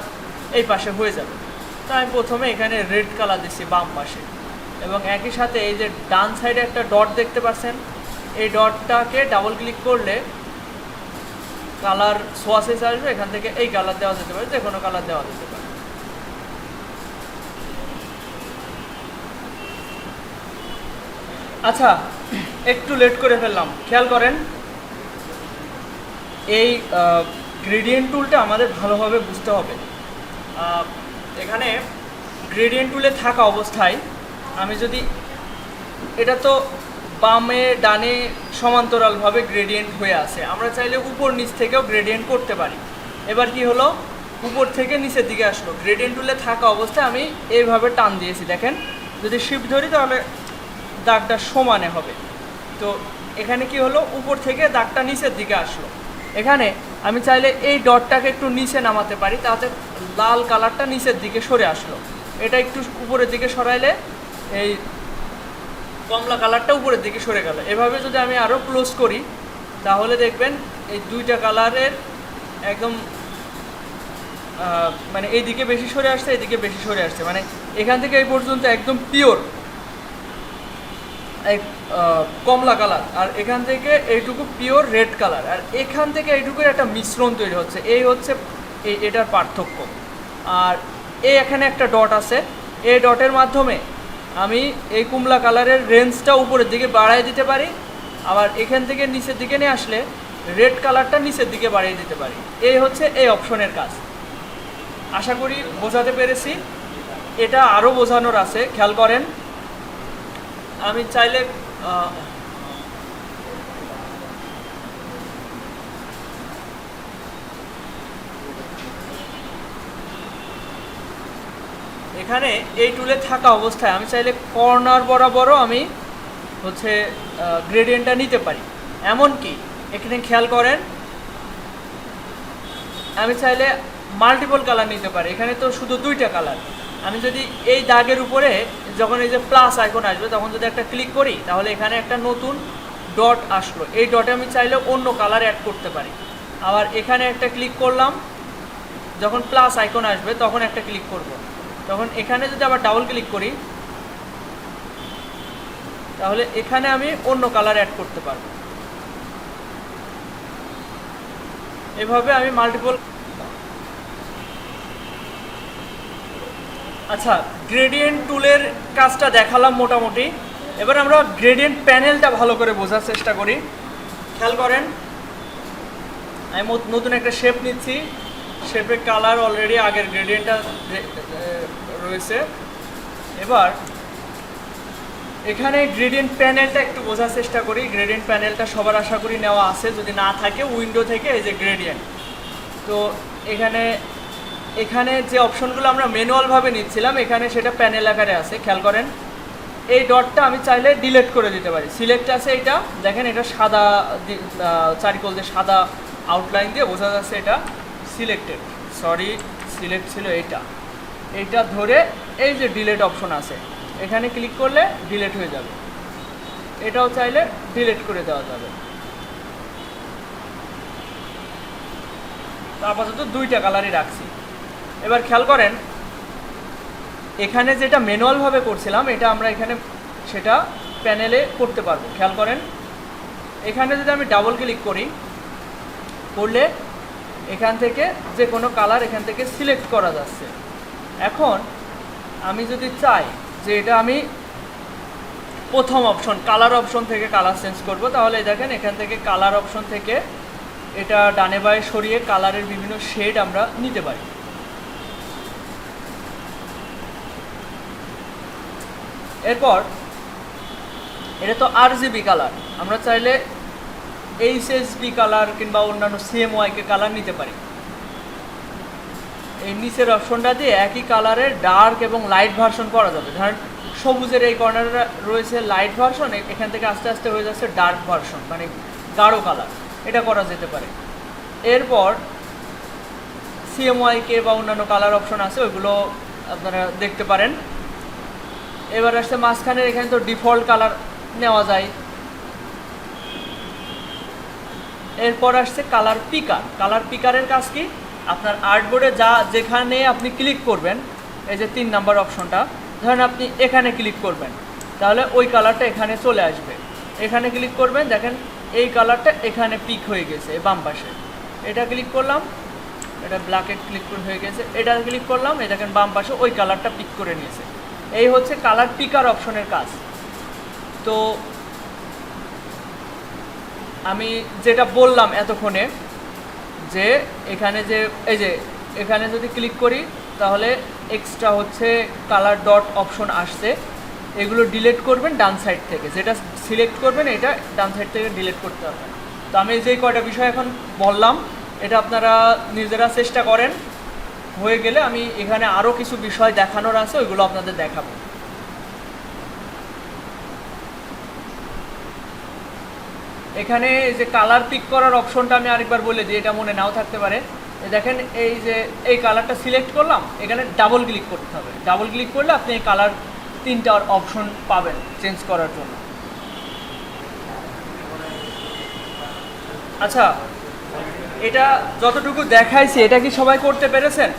এই পাশে হয়ে যাবে। তো আমি প্রথমে এখানে রেড কালার দিচ্ছি বাম পাশে, এবং একই সাথে এই যে ডান সাইডে একটা ডট দেখতে পাচ্ছেন, এই ডটটাকে ডাবল ক্লিক করলে কালার সোয়াসেস আসবে, এখান থেকে এই কালার দেওয়া যেতে পারে, যে কোনো কালার দেওয়া যেতে পারে। আচ্ছা, একটু লেট করে ফেললাম, খেয়াল করেন এই গ্রেডিয়েন্ট টুলটা আমাদের ভালোভাবে বুঝতে হবে। এখানে গ্রেডিয়েন্ট টুলে থাকা অবস্থায় আমি যদি, এটা তো বামে ডানে সমান্তরালভাবে গ্রেডিয়েন্ট হয়ে আছে, আমরা চাইলে উপর নিচ থেকেও গ্রেডিয়েন্ট করতে পারি। এবার কি হলো, উপর থেকে নিচের দিকে আসলো, গ্রেডিয়েন্ট টুলে থাকা অবস্থায় আমি এইভাবে টান দিয়েছি, দেখেন যদি শিফট ধরি তাহলে দাগটা সমানে হবে। তো এখানে কি হলো, উপর থেকে দাগটা নিচের দিকে আসলো। এখানে আমি চাইলে এই ডটটাকে একটু নিচে নামাতে পারি, তাতে লাল কালারটা নিচের দিকে সরে আসলো। এটা একটু উপরের দিকে সরাইলে এই কমলা কালারটা উপরের দিকে সরে গেল। এভাবে যদি আমি আরও ক্লোজ করি তাহলে দেখবেন এই দুইটা কালারের একদম মানে এইদিকে বেশি সরে আসছে, এদিকে বেশি সরে আসছে, মানে এখান থেকে এই পর্যন্ত একদম পিওর কমলা কালার, আর এখান থেকে এইটুকু পিওর রেড কালার, আর এখান থেকে এইটুকুর একটা মিশ্রণ তৈরি হচ্ছে। এই হচ্ছে এটার পার্থক্য। আর এই এখানে একটা ডট আছে, এই ডটের মাধ্যমে আমি এই কমলা কালারের রেঞ্জটা উপরের দিকে বাড়াই দিতে পারি, আবার এখান থেকে নিচের দিকে নিয়ে আসলে রেড কালারটা নিচের দিকে বাড়িয়ে দিতে পারি। এই হচ্ছে এই অপশনের কাজ। আশা করি বোঝাতে পেরেছি। এটা আরও বোঝানোর আছে, খেয়াল করেন। আমি চাইলে এখানে এই টুলে থাকা অবস্থায় আমি চাইলে কর্নার বরাবরও আমি হচ্ছে গ্রেডিয়েন্টটা নিতে পারি। এমনকি এখানে খেয়াল করেন, আমি চাইলে মাল্টিপল কালার নিতে পারি। এখানে তো শুধু দুইটা কালার, আমি যদি এই দাগের উপরে যখন এই যে প্লাস আইকন আসবে তখন যদি একটা ক্লিক করি তাহলে এখানে একটা নতুন ডট আসলো, এই ডটে আমি চাইলে অন্য কালার অ্যাড করতে পারি। আবার এখানে একটা ক্লিক করলাম, যখন প্লাস আইকন আসবে তখন একটা ক্লিক করব, তখন এখানে যদি আবার ডাবল ক্লিক করি তাহলে এখানে আমি অন্য কালার অ্যাড করতে পারবো। এভাবে আমি মাল্টিপল। আচ্ছা, গ্রেডিয়েন্ট টুলের কাজটা দেখালাম মোটামুটি। এবার আমরা গ্রেডিয়েন্ট প্যানেলটা ভালো করে বোঝার চেষ্টা করি। খেয়াল করেন, আমি নতুন একটা শেপ নিচ্ছি, শেপের কালার অলরেডি আগের গ্রেডিয়েন্টটা রয়েছে। এবার এখানে গ্রেডিয়েন্ট প্যানেলটা একটু বোঝার চেষ্টা করি। গ্রেডিয়েন্ট প্যানেলটা সবার আশা করি নেওয়া আছে, যদি না থাকে উইন্ডো থেকে এই যে গ্রেডিয়েন্ট। তো এখানে যে অপশনগুলো আমরা ম্যানুয়ালভাবে নিচ্ছিলাম এখানে সেটা প্যানেল আকারে আছে। খেয়াল করেন, এই ডটটা আমি চাইলে ডিলিট করে দিতে পারি। সিলেক্ট আছে, এটা দেখেন, এটা সাদা চারিকোল দিয়ে সাদা আউটলাইন দিয়ে বোঝা যাচ্ছে এটা সিলেক্টেড। সরি, সিলেক্ট ছিল এইটা ধরে এই যে ডিলিট অপশন আছে এখানে ক্লিক করলে ডিলিট হয়ে যাবে। এটাও চাইলে ডিলিট করে দেওয়া যাবে। তো আপাতত দুইটা কালারই রাখছি। এবার খেয়াল করেন, এখানে যেটা ম্যানুয়ালভাবে করছিলাম এটা আমরা এখানে সেটা প্যানেলে করতে পারবো। খেয়াল করেন, এখানে যদি আমি ডাবল ক্লিক করি, করলে এখান থেকে যে কোনো কালার এখান থেকে সিলেক্ট করা যাচ্ছে। এখন আমি যদি চাই যে এটা আমি প্রথম অপশন কালার অপশন থেকে কালার চেঞ্জ করব, তাহলে দেখেন এখান থেকে কালার অপশন থেকে এটা ডানে বাঁয়ে সরিয়ে কালারের বিভিন্ন শেড আমরা নিতে পারি। এরপর এটা তো RGB কালার, আমরা চাইলে HSB কালার কিংবা অন্যান্য CMYK কালার নিতে পারি। এই নিচের অপশনটা দিয়ে একই কালারের ডার্ক এবং লাইট ভার্সন করা যাবে। ধরেন সবুজের এই কর্নারে রয়েছে লাইট ভার্সন, এখান থেকে আস্তে আস্তে হয়ে যাচ্ছে ডার্ক ভার্সন, মানে গাঢ় কালার, এটা করা যেতে পারে। এরপর সিএমওয়াইকে বা অন্যান্য কালার অপশন আছে, ওইগুলো আপনারা দেখতে পারেন। এবার আসছে মাঝখানের, এখানে তো ডিফল্ট কালার নেওয়া যায়। এরপর আসছে কালার পিকার। কালার পিকারের কাজ কি, আপনার আর্টবোর্ডে যেখানে আপনি ক্লিক করবেন, এই যে 3 নাম্বার অপশনটা, ধরেন আপনি এখানে ক্লিক করবেন, তাহলে ওই কালারটা এখানে চলে আসবে। এখানে ক্লিক করবেন, দেখেন এই কালারটা এখানে পিক হয়ে গেছে বাম পাশে। এটা ক্লিক করলাম, এটা ব্ল্যাকে ক্লিক হয়ে গেছে। এটা ক্লিক করলাম, এই দেখেন বাম পাশে ওই কালারটা পিক করে নিয়েছে। এই হচ্ছে কালার পিকার অপশনের কাজ। তো আমি যেটা বললাম এতক্ষণে, যে এখানে যে এই যে এখানে যদি ক্লিক করি তাহলে এক্সট্রা হচ্ছে কালার ডট অপশন আসছে, এগুলো ডিলিট করবেন ডান সাইড থেকে, যেটা সিলেক্ট করবেন এটা ডান সাইড থেকে ডিলিট করতে হবে। তো আমি যেই কয়টা বিষয় এখন বললাম এটা আপনারা নিজেরা চেষ্টা করেন, হয়ে গেলে আমি এখানে আরও কিছু বিষয় দেখানোর আছে, ওইগুলো আপনাদের দেখাবো। এখানে যে কালার পিক করার অপশনটা আমি আরেকবার বলে দিই, এটা মনে নাও থাকতে পারে। দেখেন এই যে এই কালারটা সিলেক্ট করলাম, এখানে ডাবল ক্লিক করতে হবে। ডাবল ক্লিক করলে আপনি এই কালার 3টা অপশন পাবেন চেঞ্জ করার জন্য। আচ্ছা, এটা যতটুকু দেখাইছি এটা কি সবাই করতে পেরেছেন?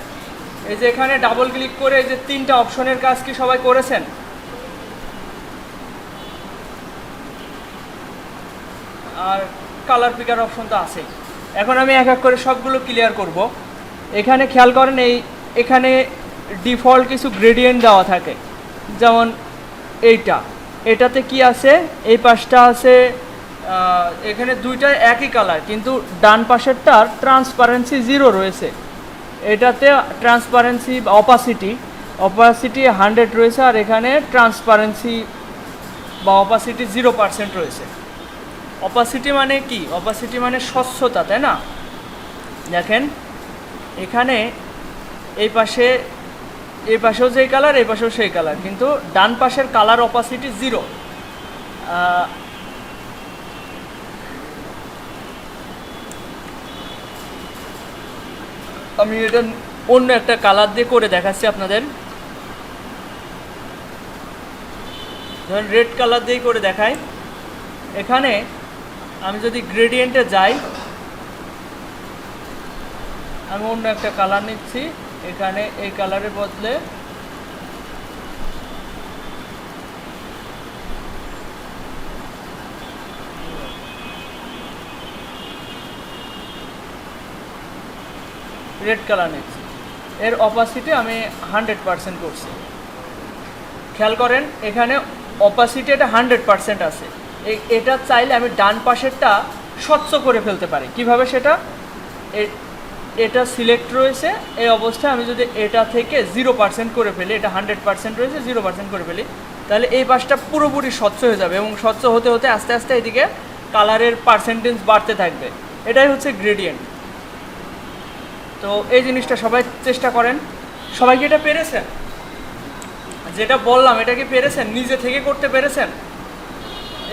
এই যে এখানে ডাবল ক্লিক করে এই যে 3টা অপশনের কাজ কি সবাই করেছেন? আর কালার পিকার অপশন তো আছেই। এখন আমি এক এক করে সবগুলো ক্লিয়ার করব। এখানে খেয়াল করেন, এখানে ডিফল্ট কিছু গ্রেডিয়েন্ট দেওয়া থাকে, যেমন এটাতে কি আছে, এই পাশটা আছে, এখানে দুইটাই একই কালার, কিন্তু ডান পাশেরটার ট্রান্সপারেন্সি 0 রয়েছে, এটাতে ট্রান্সপারেন্সি অপাসিটি 100 রয়েছে, আর এখানে ট্রান্সপারেন্সি বা অপাসিটি 0% রয়েছে। অপাসিটি মানে কি? অপাসিটি মানে স্বচ্ছতা, তাই না? দেখেন এখানে এই পাশেও যেই কালার, এই পাশেও সেই কালার, কিন্তু ডান পাশের কালার অপাসিটি 0। আমি এটা অন্য একটা কালার দিয়ে করে দেখাচ্ছি আপনাদের। ধরেন রেড কালার দিয়েই করে দেখাই। এখানে আমি যদি গ্রেডিয়েন্টে যাই, আমি অন্য একটা কালার নিচ্ছি, এখানে এই কালারের বদলে রেড কালার নিচ্ছি, এর অপাসিটি আমি 100% করছি। খেয়াল করেন এখানে অপাসিটি এটা 100% আছে। এটা চাইলে আমি ডান পাশেরটা স্বচ্ছ করে ফেলতে পারি। কিভাবে সেটা? এটা সিলেক্ট রয়েছে, এই অবস্থায় আমি যদি এটা থেকে 0% করে ফেলি, এটা 100% রয়েছে, 0% করে ফেলি, তাহলে এই পাশটা পুরোপুরি স্বচ্ছ হয়ে যাবে, এবং স্বচ্ছ হতে হতে আস্তে আস্তে এদিকে কালারের পার্সেন্টেজ বাড়তে থাকবে। এটাই হচ্ছে গ্রেডিয়েন্ট। তো এই জিনিসটা সবাই চেষ্টা করেন। সবাই কি এটা পেরেছেন? যেটা বললাম এটা কি পেরেছেন? নিজে থেকে করতে পেরেছেন?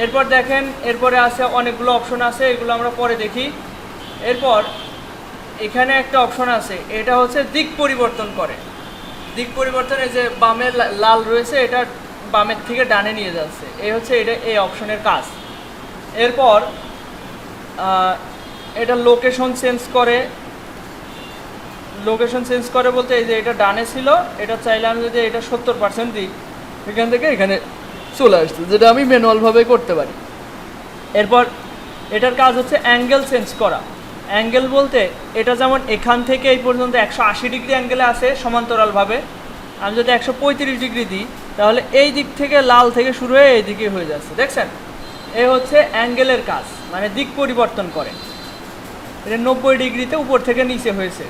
এরপর দেখেন, এরপরে আছে অনেকগুলো অপশন আছে, এগুলো আমরা পরে দেখি। এরপর এখানে একটা অপশন আছে, এটা হচ্ছে দিক পরিবর্তন করে। দিক পরিবর্তনে যে বামে লাল রয়েছে, এটা বামের থেকে ডানে নিয়ে যাচ্ছে, এই হচ্ছে এই অপশনের কাজ। এরপর এটা লোকেশন চেঞ্জ করে। লোকেশন চেঞ্জ করে বলতে এই যে এটা ডানে ছিল, এটা চাইলে আমি যদি এটা 70% দিই, এখান থেকে এখানে চলে আসছে, যেটা আমি ম্যানুয়ালভাবে করতে পারি। এরপর এটার কাজ হচ্ছে অ্যাঙ্গেল চেঞ্জ করা। অ্যাঙ্গেল বলতে এটা যেমন এখান থেকে এই পর্যন্ত 180 ডিগ্রি অ্যাঙ্গেলে আসে সমান্তরালভাবে, আমি যদি 135 ডিগ্রি দিই, তাহলে এই দিক থেকে লাল থেকে শুরু হয়ে এই দিকে হয়ে যাচ্ছে। দেখছেন, এই হচ্ছে অ্যাঙ্গেলের কাজ, মানে দিক পরিবর্তন করে। এটা 90 ডিগ্রিতে উপর থেকে নিচে হয়েছে।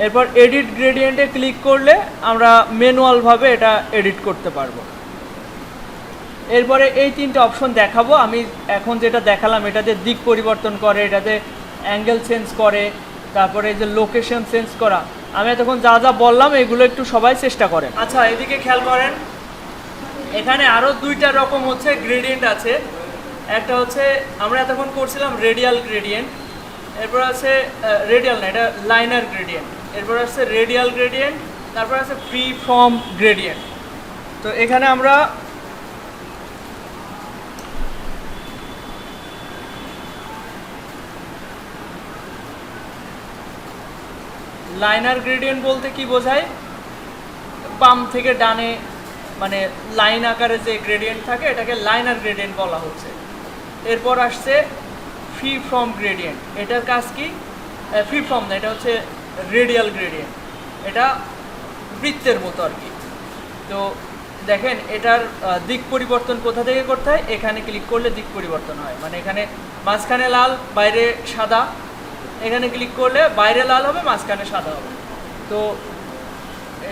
এরপর এডিট গ্রেডিয়েন্টে ক্লিক করলে আমরা ম্যানুয়ালভাবে এটা এডিট করতে পারবো। এরপরে এই 3টে অপশন দেখাবো। আমি এখন যেটা দেখালাম এটাতে দিক পরিবর্তন করে, এটাতে অ্যাঙ্গেল চেঞ্জ করে, তারপরে এই যে লোকেশন চেঞ্জ করা। আমি এতক্ষণ যা যা বললাম এগুলো একটু সবাই চেষ্টা করেন। আচ্ছা, এদিকে খেয়াল করেন, এখানে আরও দুইটা রকম হচ্ছে গ্রেডিয়েন্ট আছে। একটা হচ্ছে আমরা এতক্ষণ করছিলাম রেডিয়াল গ্রেডিয়েন্ট, এরপর আছে রেডিয়াল না, এটা লাইনার গ্রেডিয়েন্ট, এরপর আছে রেডিয়াল গ্রেডিয়েন্ট, তারপর আছে ফ্রি ফর্ম গ্রেডিয়েন্ট। তো এখানে আমরা লাইনার গ্রেডিয়েন্ট বলতে কি বোঝায়, বাম থেকে ডানে মানে লাইন আকারে যে গ্রেডিয়েন্ট থাকে এটাকে লাইনার গ্রেডিয়েন্ট বলা হচ্ছে। এরপর আসছে ফ্রি ফর্ম গ্রেডিয়েন্ট, এটার কাজ কি, ফ্রি ফর্ম না, এটা হচ্ছে রেডিয়াল গ্রেডিয়েন্ট, এটা বৃত্তের মতো আর কি। তো দেখেন এটার দিক পরিবর্তন কোথা থেকে করতে হয়, এখানে ক্লিক করলে দিক পরিবর্তন হয়, মানে এখানে মাঝখানে লাল বাইরে সাদা, এখানে ক্লিক করলে বাইরে লাল হবে মাঝখানে সাদা হবে। তো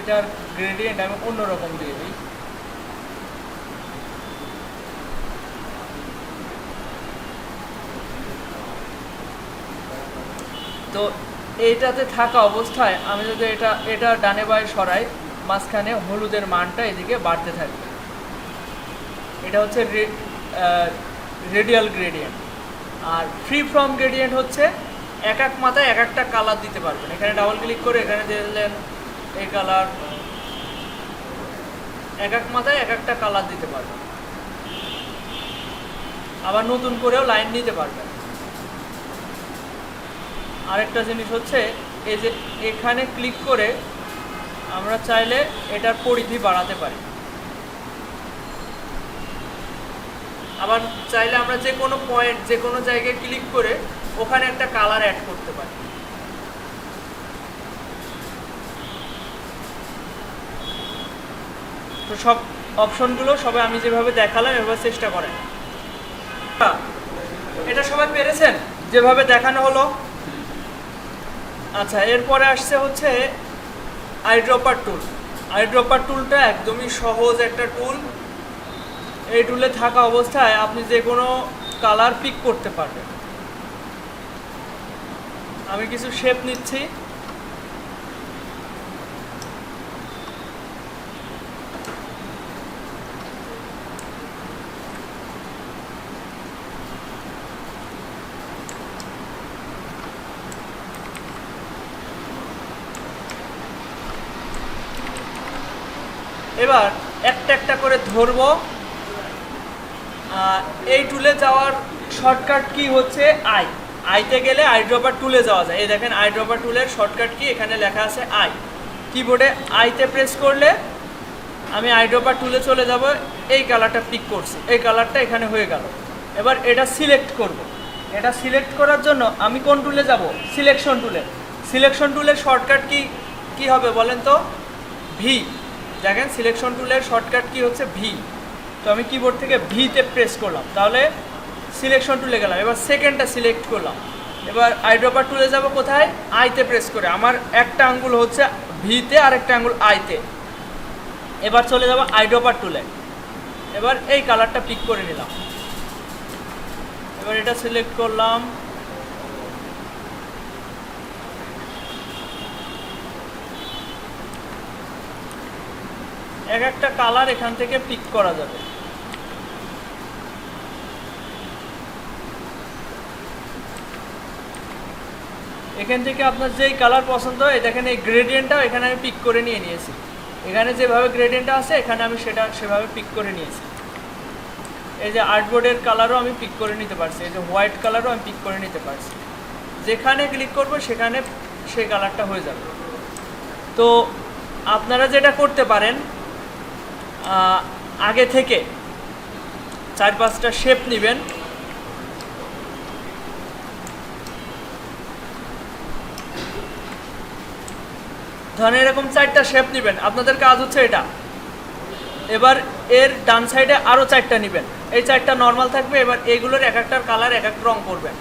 এটার গ্রেডিয়েন্ট আমি অন্যরকম দিয়ে দিই। তো এইটাতে থাকা অবস্থায় আমি যদি এটা ডানে বাঁয়ে সরাই, মাঝখানে হলুদের মানটা এদিকে বাড়তে থাকবে। এটা হচ্ছে রেডিয়াল গ্রেডিয়েন্ট। আর ফ্রি ফর্ম গ্রেডিয়েন্ট হচ্ছে এক এক মাথায় এক একটা কালার দিতে পারবেন। এখানে ডাবল ক্লিক করে এখানে দিলেন এই কালার, এক এক মাথায় এক একটা কালার দিতে পারবেন। আবার নতুন করেও লাইন নিতে পারবেন। আরেকটা জিনিস হচ্ছে এই যে এখানে ক্লিক করে আমরা চাইলে এটার পরিধি বাড়াতে পারি, আবার চাইলে আমরা যে কোনো পয়েন্ট যে কোনো জায়গায় ক্লিক করে ওখানে একটা কালার অ্যাড করতে পারি। তো সব অপশনগুলো সবাই আমি যেভাবে দেখালাম এভাবে চেষ্টা করেন। এটা সবাই পেরেছেন যেভাবে দেখানো হলো? আচ্ছা, এরপরে আসছে হচ্ছে আইড্রপার টুল। আইড্রপার টুলটা একদমই সহজ একটা টুল। এই টুলে থাকা অবস্থায় আপনি যে কোনো কালার পিক করতে পারবেন। আমি কিছু শেপ নিচ্ছি। এবার একটা একটা করে ধরবো। এই টুলে যাওয়ার শর্টকাট কি হচ্ছে আইতে গেলে আইড্রপার টুলে যাওয়া যায়। এই দেখেন আইড্রপার টুলের শর্টকাট কি, এখানে লেখা আছে আই। কিবোর্ডে আইতে প্রেস করলে আমি আইড্রপার টুলে চলে যাব। এই কালারটা পিক করছি, এই কালারটা এখানে হয়ে গেল। এবার এটা সিলেক্ট করব। এটা সিলেক্ট করার জন্য আমি কোন টুলে যাব? সিলেকশন টুলে। সিলেকশন টুলের শর্টকাট কি হবে বলেন তো? ভি। দেখেন সিলেকশন টুলের শর্টকাট কি হচ্ছে? ভি। তো আমি কিবোর্ড থেকে ভিতে প্রেস করলাম, তাহলে সিলেকশন টুলে গেলাম। এবার সেকেন্ডটা সিলেক্ট করলাম। এবার আইড্রপার টুলে যাব কোথায়? আইতে প্রেস করে। আমার একটা আঙ্গুল হচ্ছে ভিতে আর একটা আঙ্গুল আইতে। এবার চলে যাব আইড্রপার টুলে। এবার এই কালারটা পিক করে নিলাম। এবার এটা সিলেক্ট করলাম। এক একটা কালার এখান থেকে পিক করা যাবে। এখান থেকে আপনার যেই কালার পছন্দ হয়, দেখেন এই গ্রেডিয়েন্টটাও এখানে আমি পিক করে নিয়ে নিয়েছি। এখানে যেভাবে গ্রেডিয়েন্টটা আছে এখানে আমি সেটা সেভাবে পিক করে নিয়েছি। এই যে আর্টবোর্ডের কালারও আমি পিক করে নিতে পারছি, এই যে হোয়াইট কালারও আমি পিক করে নিতে পারছি। যেখানে ক্লিক করব সেখানে সেই কালারটা হয়ে যাবে। তো আপনারা যেটা করতে পারেন, আগে থেকে 4-5টা শেপ নেবেন। ধরেন এরকম 4টা শেপ নেবেন। আপনাদের কাজ হচ্ছে এটা। এবার এর ডান সাইডে আরও 4টা নেবেন। এই 4টা নর্মাল থাকবে। এবার এগুলোর এক একটার কালার এক এক রং করবেন।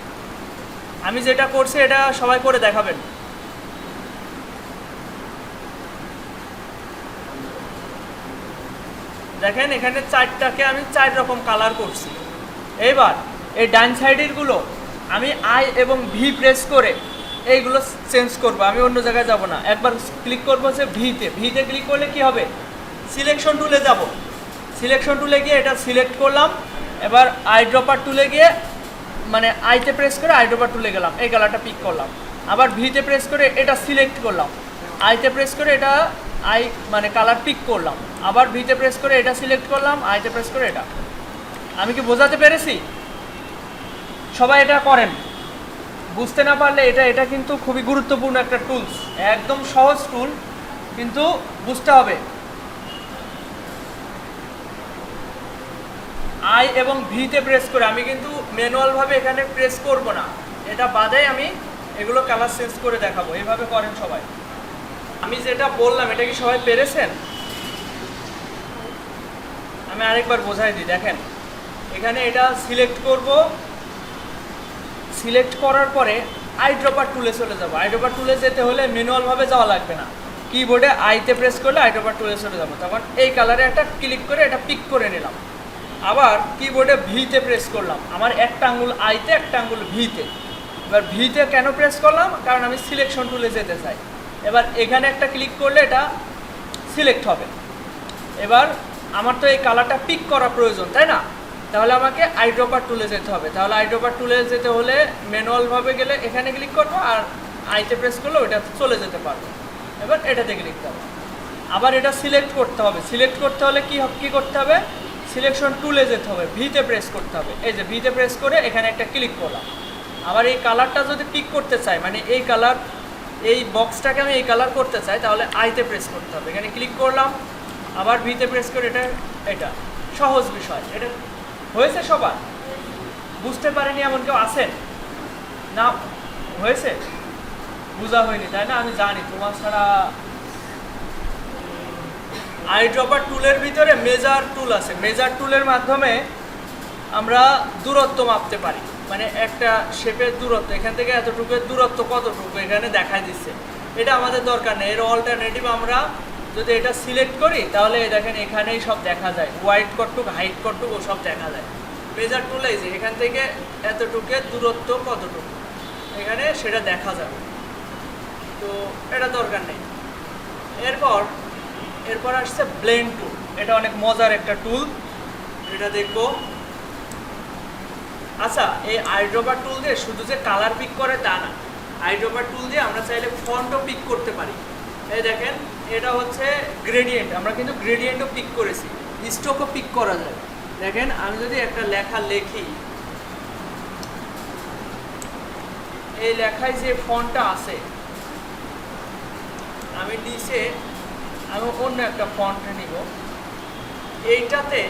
আমি যেটা করছি এটা সবাই করে দেখাবেন। দেখেন এখানে 4টাকে আমি 4 রকম কালার করছি। এবার এই ডান সাইডেরগুলো আমি আই এবং ভি প্রেস করে এইগুলো চেঞ্জ করব, আমি অন্য জায়গায় যাব না। একবার ক্লিক করবো যে ভিতে ক্লিক করলে কি হবে, সিলেকশন টুলে যাব। সিলেকশন টুলে গিয়ে এটা সিলেক্ট করলাম। এবার আইড্রপার টুলে গিয়ে মানে আইতে প্রেস করে আইড্রপার টুলে গেলাম, এই কালারটা পিক করলাম। আবার ভিতে প্রেস করে এটা সিলেক্ট করলাম, আইতে প্রেস করে এটা মানে কালার পিক করলাম। আবার ভিতে প্রেস করে এটা সিলেক্ট করলাম, আইতে প্রেস করে এটা। আমি কি বোঝাতে পেরেছি? সবাই এটা করেন। বুঝতে না পারলে এটা কিন্তু খুবই গুরুত্বপূর্ণ একটা টুলস, একদম সহজ টুল, কিন্তু বুঝতে হবে। আই এবং ভিতে প্রেস করে, আমি কিন্তু ম্যানুয়ালভাবে এখানে প্রেস করব না, এটা বাদেই আমি এগুলো কালার চেঞ্জ করে দেখাবো। এইভাবে করেন সবাই। আমি যেটা বললাম এটা কি সবাই পেরেছেন? আমি আরেকবার বোঝাই দিই, দেখেন এখানে এটা সিলেক্ট করব। সিলেক্ট করার পরে আইড্রপার টুলে চলে যাব। আইড্রপার টুলে যেতে হলে ম্যানুয়ালভাবে যাওয়া লাগবে না, কিবোর্ডে আইতে প্রেস করলে আইড্রপার টুলে চলে যাব। তখন এই কালারে একটা ক্লিক করে এটা পিক করে নিলাম। আবার কিবোর্ডে ভিতে প্রেস করলাম, আমার একটা আঙ্গুল আইতে একটা আঙ্গুল ভিতে। এবার ভিতে কেন প্রেস করলাম, কারণ আমি সিলেকশন টুলে যেতে চাই। এবার এখানে একটা ক্লিক করলে এটা সিলেক্ট হবে। এবার আমার তো এই কালারটা পিক করা প্রয়োজন, তাই না? তাহলে আমাকে আইড্রপার টুলে যেতে হবে। তাহলে আইড্রপার টুলে যেতে হলে ম্যানুয়ালভাবে গেলে এখানে ক্লিক করবো, আর আইতে প্রেস করলে ওইটা চলে যেতে পারবো। এবার এটাতে ক্লিক করবো। আবার এটা সিলেক্ট করতে হবে। সিলেক্ট করতে হলে কী করতে হবে, সিলেকশন টুলে যেতে হবে, ভিতে প্রেস করতে হবে। এই যে ভিতে প্রেস করে এখানে একটা ক্লিক করলাম। আবার এই কালারটা যদি পিক করতে চাই, মানে এই কালার, এই বক্সটাকে আমি এই কালার করতে চাই, তাহলে আইতে প্রেস করতে হবে। এখানে ক্লিক করলাম, আবার ভিতে প্রেস করে এটা সহজ বিষয়। এটা হয়েছে সবার? বুঝতে পারেনি এমন কেউ আছেন না? হয়েছে? বোঝা হয়নি, তাই না? আমি জানি তোমার ছাড়া। আইড্রপার টুলের ভিতরে মেজার টুল আছে। মেজার টুলের মাধ্যমে আমরা দূরত্ব মাপতে পারি, মানে একটা শেপের দূরত্ব, এখান থেকে এতটুকুর দূরত্ব কতটুকু এখানে দেখাই দিচ্ছে। এটা আমাদের দরকার নেই। এর অল্টারনেটিভ আমরা যদি এটা সিলেক্ট করি, তাহলে দেখেন এখানেই সব দেখা যায়, ওয়াইড কতটুকু, হাইট কতটুকু সব দেখা যায়। মেজার টুলে যে এখান থেকে এতটুকুর দূরত্ব কতটুকু এখানে সেটা দেখা যাবে। তো এটা দরকার নেই। এরপর আসছে ব্লেন্ড টুল। এটা অনেক মজার একটা টুল, এটা দেখবো। আচ্ছা, এই আইড্রপার টুল দিয়ে শুধু যে কালার পিক করে তা না, আইড্রপার টুল দিয়ে আমরা চাইলে ফন্টও পিক করতে পারি। এই দেখেন, এটা হচ্ছে গ্রেডিয়েন্ট, আমরা কিন্তু গ্রেডিয়েন্টও পিক করেছি, স্ট্রোকও পিক করা যায়। দেখেন, আমি যদি একটা লেখা লিখি, এই লেখায় যে ফন্টটা আছে, আমি নিচে আমি অন্য একটা ফন্ট নিব, এইটাতে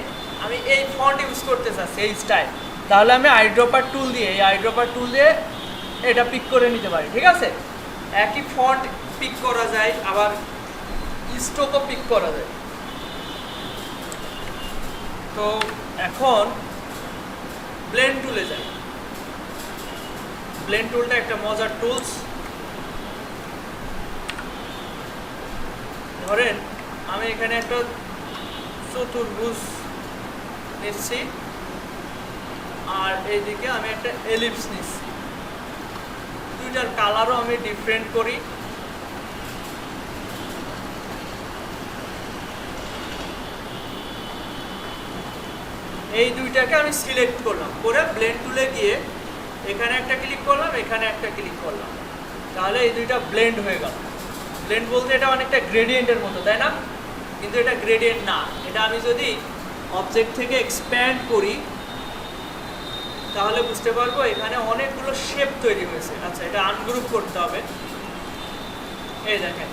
আমি এই ফন্ট ইউজ করতে চাচ্ছি, এই স্টাইল। তাহলে আমি আইড্রপার টুল দিয়ে এটা পিক করে নিতে পারি। ঠিক আছে, একই ফন্ট পিক করা যায়, আবার স্ট্রোকও পিক করা যায়। তো এখন ব্লেন্ড টুলে যাই। ব্লেন্ড টুলটা একটা মজার টুলস। ধরেন আমি এখানে একটা চতুর্ভুজ নিচ্ছি, আর এইদিকে আমি একটা এলিপস নিচ্ছি। দুইটার কালারও আমি ডিফারেন্ট করি। এই দুইটাকে আমি সিলেক্ট করলাম, করে ব্লেন্ড টুলে গিয়ে এখানে একটা ক্লিক করলাম, এখানে একটা ক্লিক করলাম, তাহলে এই দুইটা ব্লেন্ড হয়ে গেল। ব্লেন্ড বলতে এটা অনেকটা গ্রেডিয়েন্টের মতো, তাই না? কিন্তু এটা গ্রেডিয়েন্ট না। এটা আমি যদি অবজেক্ট থেকে এক্সপ্যান্ড করি, তাহলে বুঝতে পারবো এখানে অনেকগুলো শেপ তৈরি হয়েছে। আচ্ছা, এটা আনগ্রুপ করতে হবে। এই দেখেন,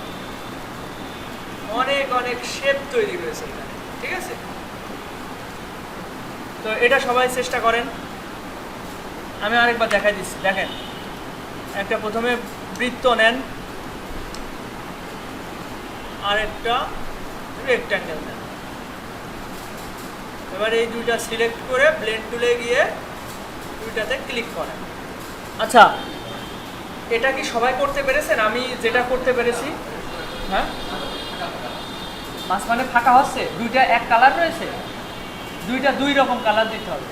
অনেক শেপ তৈরি হয়েছে এখানে। ঠিক আছে, তো এটা সবাই চেষ্টা করেন। আমি আরেকবার দেখাই দিচ্ছি। দেখেন, একটা প্রথমে বৃত্ত নেন, আর একটা রেক্ট্যাঙ্গেল নেন। এবার এই দুইটা সিলেক্ট করে ব্লেন্ড টুলে গিয়ে দুইটাতে ক্লিক করেন। আচ্ছা, এটা কি সবাই করতে পেরেছেন? আমি যেটা করতে পেরেছি, হ্যাঁ, মাঝখানে ফাঁকা হচ্ছে, দুইটা এক কালার রয়েছে, দুইটা দুই রকম কালার দিতে হবে।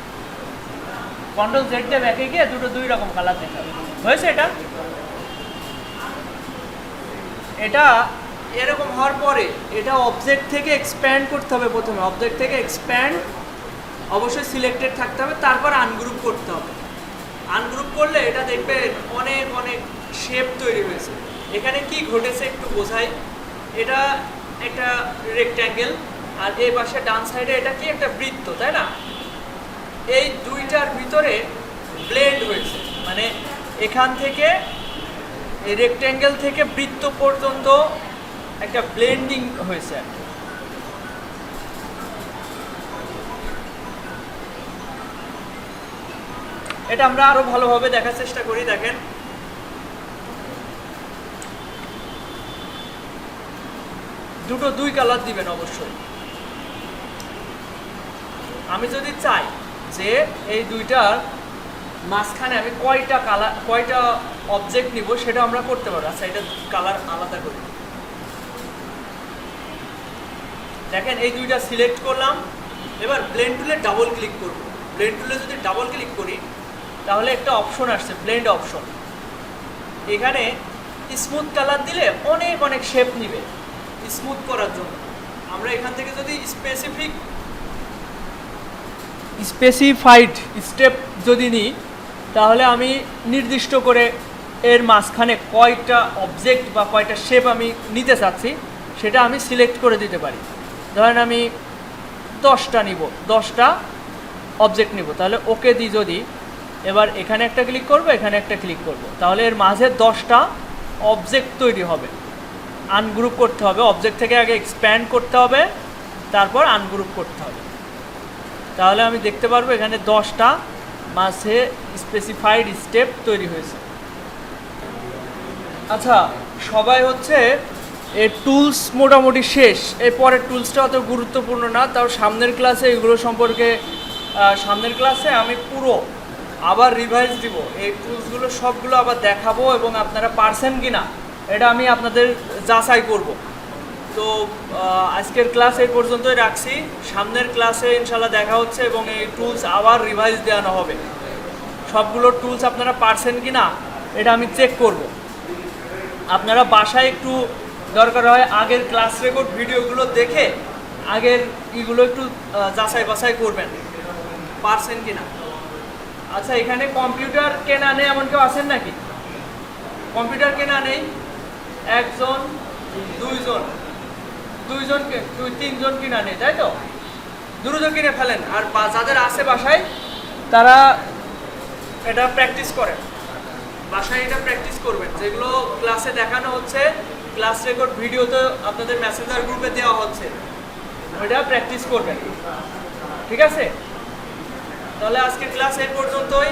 কন্ট্রোল জেড দিয়ে ব্যাকে গিয়ে দুটো দুই রকম কালার দিতে হবে। হয়েছে এটা? এটা এরকম হওয়ার পরে এটা অবজেক্ট থেকে এক্সপ্যান্ড করতে হবে। প্রথমে অবজেক্ট থেকে এক্সপ্যান্ড অবশ্যই সিলেক্টেড থাকতে হবে, তারপর আনগ্রুপ করতে হবে। আনগ্রুপ করলে এটা দেখবেন অনেক অনেক শেপ তৈরি হয়েছে। এখানে কি ঘটেছে একটু বোঝাই। এটা একটা রেক্ট্যাঙ্গেল, আর এই পাশে ডান সাইডে এটা কি একটা বৃত্ত, তাই না? এই দুইটার ভিতরে ব্লেন্ড হয়েছে, মানে এখান থেকে এই রেক্ট্যাঙ্গেল থেকে বৃত্ত পর্যন্ত একটা ব্লেন্ডিং হয়েছে। এটা আমরা আরো ভালোভাবে দেখার চেষ্টা করি। দেখেন দুই কালার দিবেন অবশ্যই। আমি যদি চাই যে এই দুইটার মাঝখানে আমি কয়টা অবজেক্ট নিব, সেটা আমরা করতে পারবো। আচ্ছা, এটা কালার আলাদা করি। দেখেন এই দুইটা সিলেক্ট করলাম, এবার ব্লেন্ড টুলে ডাবল ক্লিক করব। ব্লেন্ড টুলে যদি ডাবল ক্লিক করি তাহলে একটা অপশন আসছে, ব্লেন্ড অপশন। এখানে স্মুথ কালার দিলে অনেক অনেক শেপ নিবে। স্মুথ করার জন্য আমরা এখান থেকে যদি স্পেসিফাইড স্টেপ যদি নিই, তাহলে আমি নির্দিষ্ট করে এর মাঝখানে কয়টা অবজেক্ট বা কয়টা শেপ আমি নিতে চাচ্ছি সেটা আমি সিলেক্ট করে দিতে পারি। ধরেন আমি 10টা নিব, 10টা অবজেক্ট নিব, তাহলে ওকে দিই যদি, এবার এখানে একটা ক্লিক করব, এখানে একটা ক্লিক করব, তাহলে এর মাঝে 10টা অবজেক্ট তৈরি হবে। আনগ্রুপ করতে হবে, অবজেক্ট থেকে আগে এক্সপ্যান্ড করতে হবে, তারপর আনগ্রুপ করতে হবে। তাহলে আমি দেখতে পারবো এখানে 10টা মাঝে স্পেসিফাইড স্টেপ তৈরি হয়েছে। আচ্ছা, সবাই হচ্ছে এই টুলস মোটামুটি শেষ। এই পরের টুলসটা অত গুরুত্বপূর্ণ না, তাও সামনের ক্লাসে এগুলো সম্পর্কে সামনের ক্লাসে আমি পুরো আবার রিভাইজ দিব। এই টুলসগুলো সবগুলো আবার দেখাবো এবং আপনারা পারছেন কি না এটা আমি আপনাদের যাচাই করব। তো আজকের ক্লাস এই পর্যন্তই রাখছি। সামনের ক্লাসে ইনশাল্লাহ দেখা হচ্ছে এবং এই টুলস আবার রিভাইজ দেওয়ানো হবে। সবগুলো টুলস আপনারা পারছেন কি না এটা আমি চেক করব। আপনারা বাসায় একটু দরকার হয় আগের ক্লাস রেকর্ড ভিডিওগুলো দেখে আগের ইগুলো একটু যাচাই বাছাই করবেন পারছেন কি না। আচ্ছা, এখানে কম্পিউটার কেনা নেই এমন কেউ আছেন নাকি? কম্পিউটার কেনা নেই? একজন, দুইজনকে 2-3জন কিনা নেই, তাই তো? দ্রুত কিনে ফেলেন। আর যাদের আছে বাসায় তারা এটা প্র্যাকটিস করেন, বাসায় এটা প্র্যাকটিস করবেন। যেগুলো ক্লাসে দেখানো হচ্ছে, ক্লাস রেকর্ড ভিডিওতে আপনাদের মেসেঞ্জার গ্রুপে দেওয়া হচ্ছে, ওইটা প্র্যাকটিস করবেন। ঠিক আছে? তাহলে আজকের ক্লাস এই পর্যন্তই।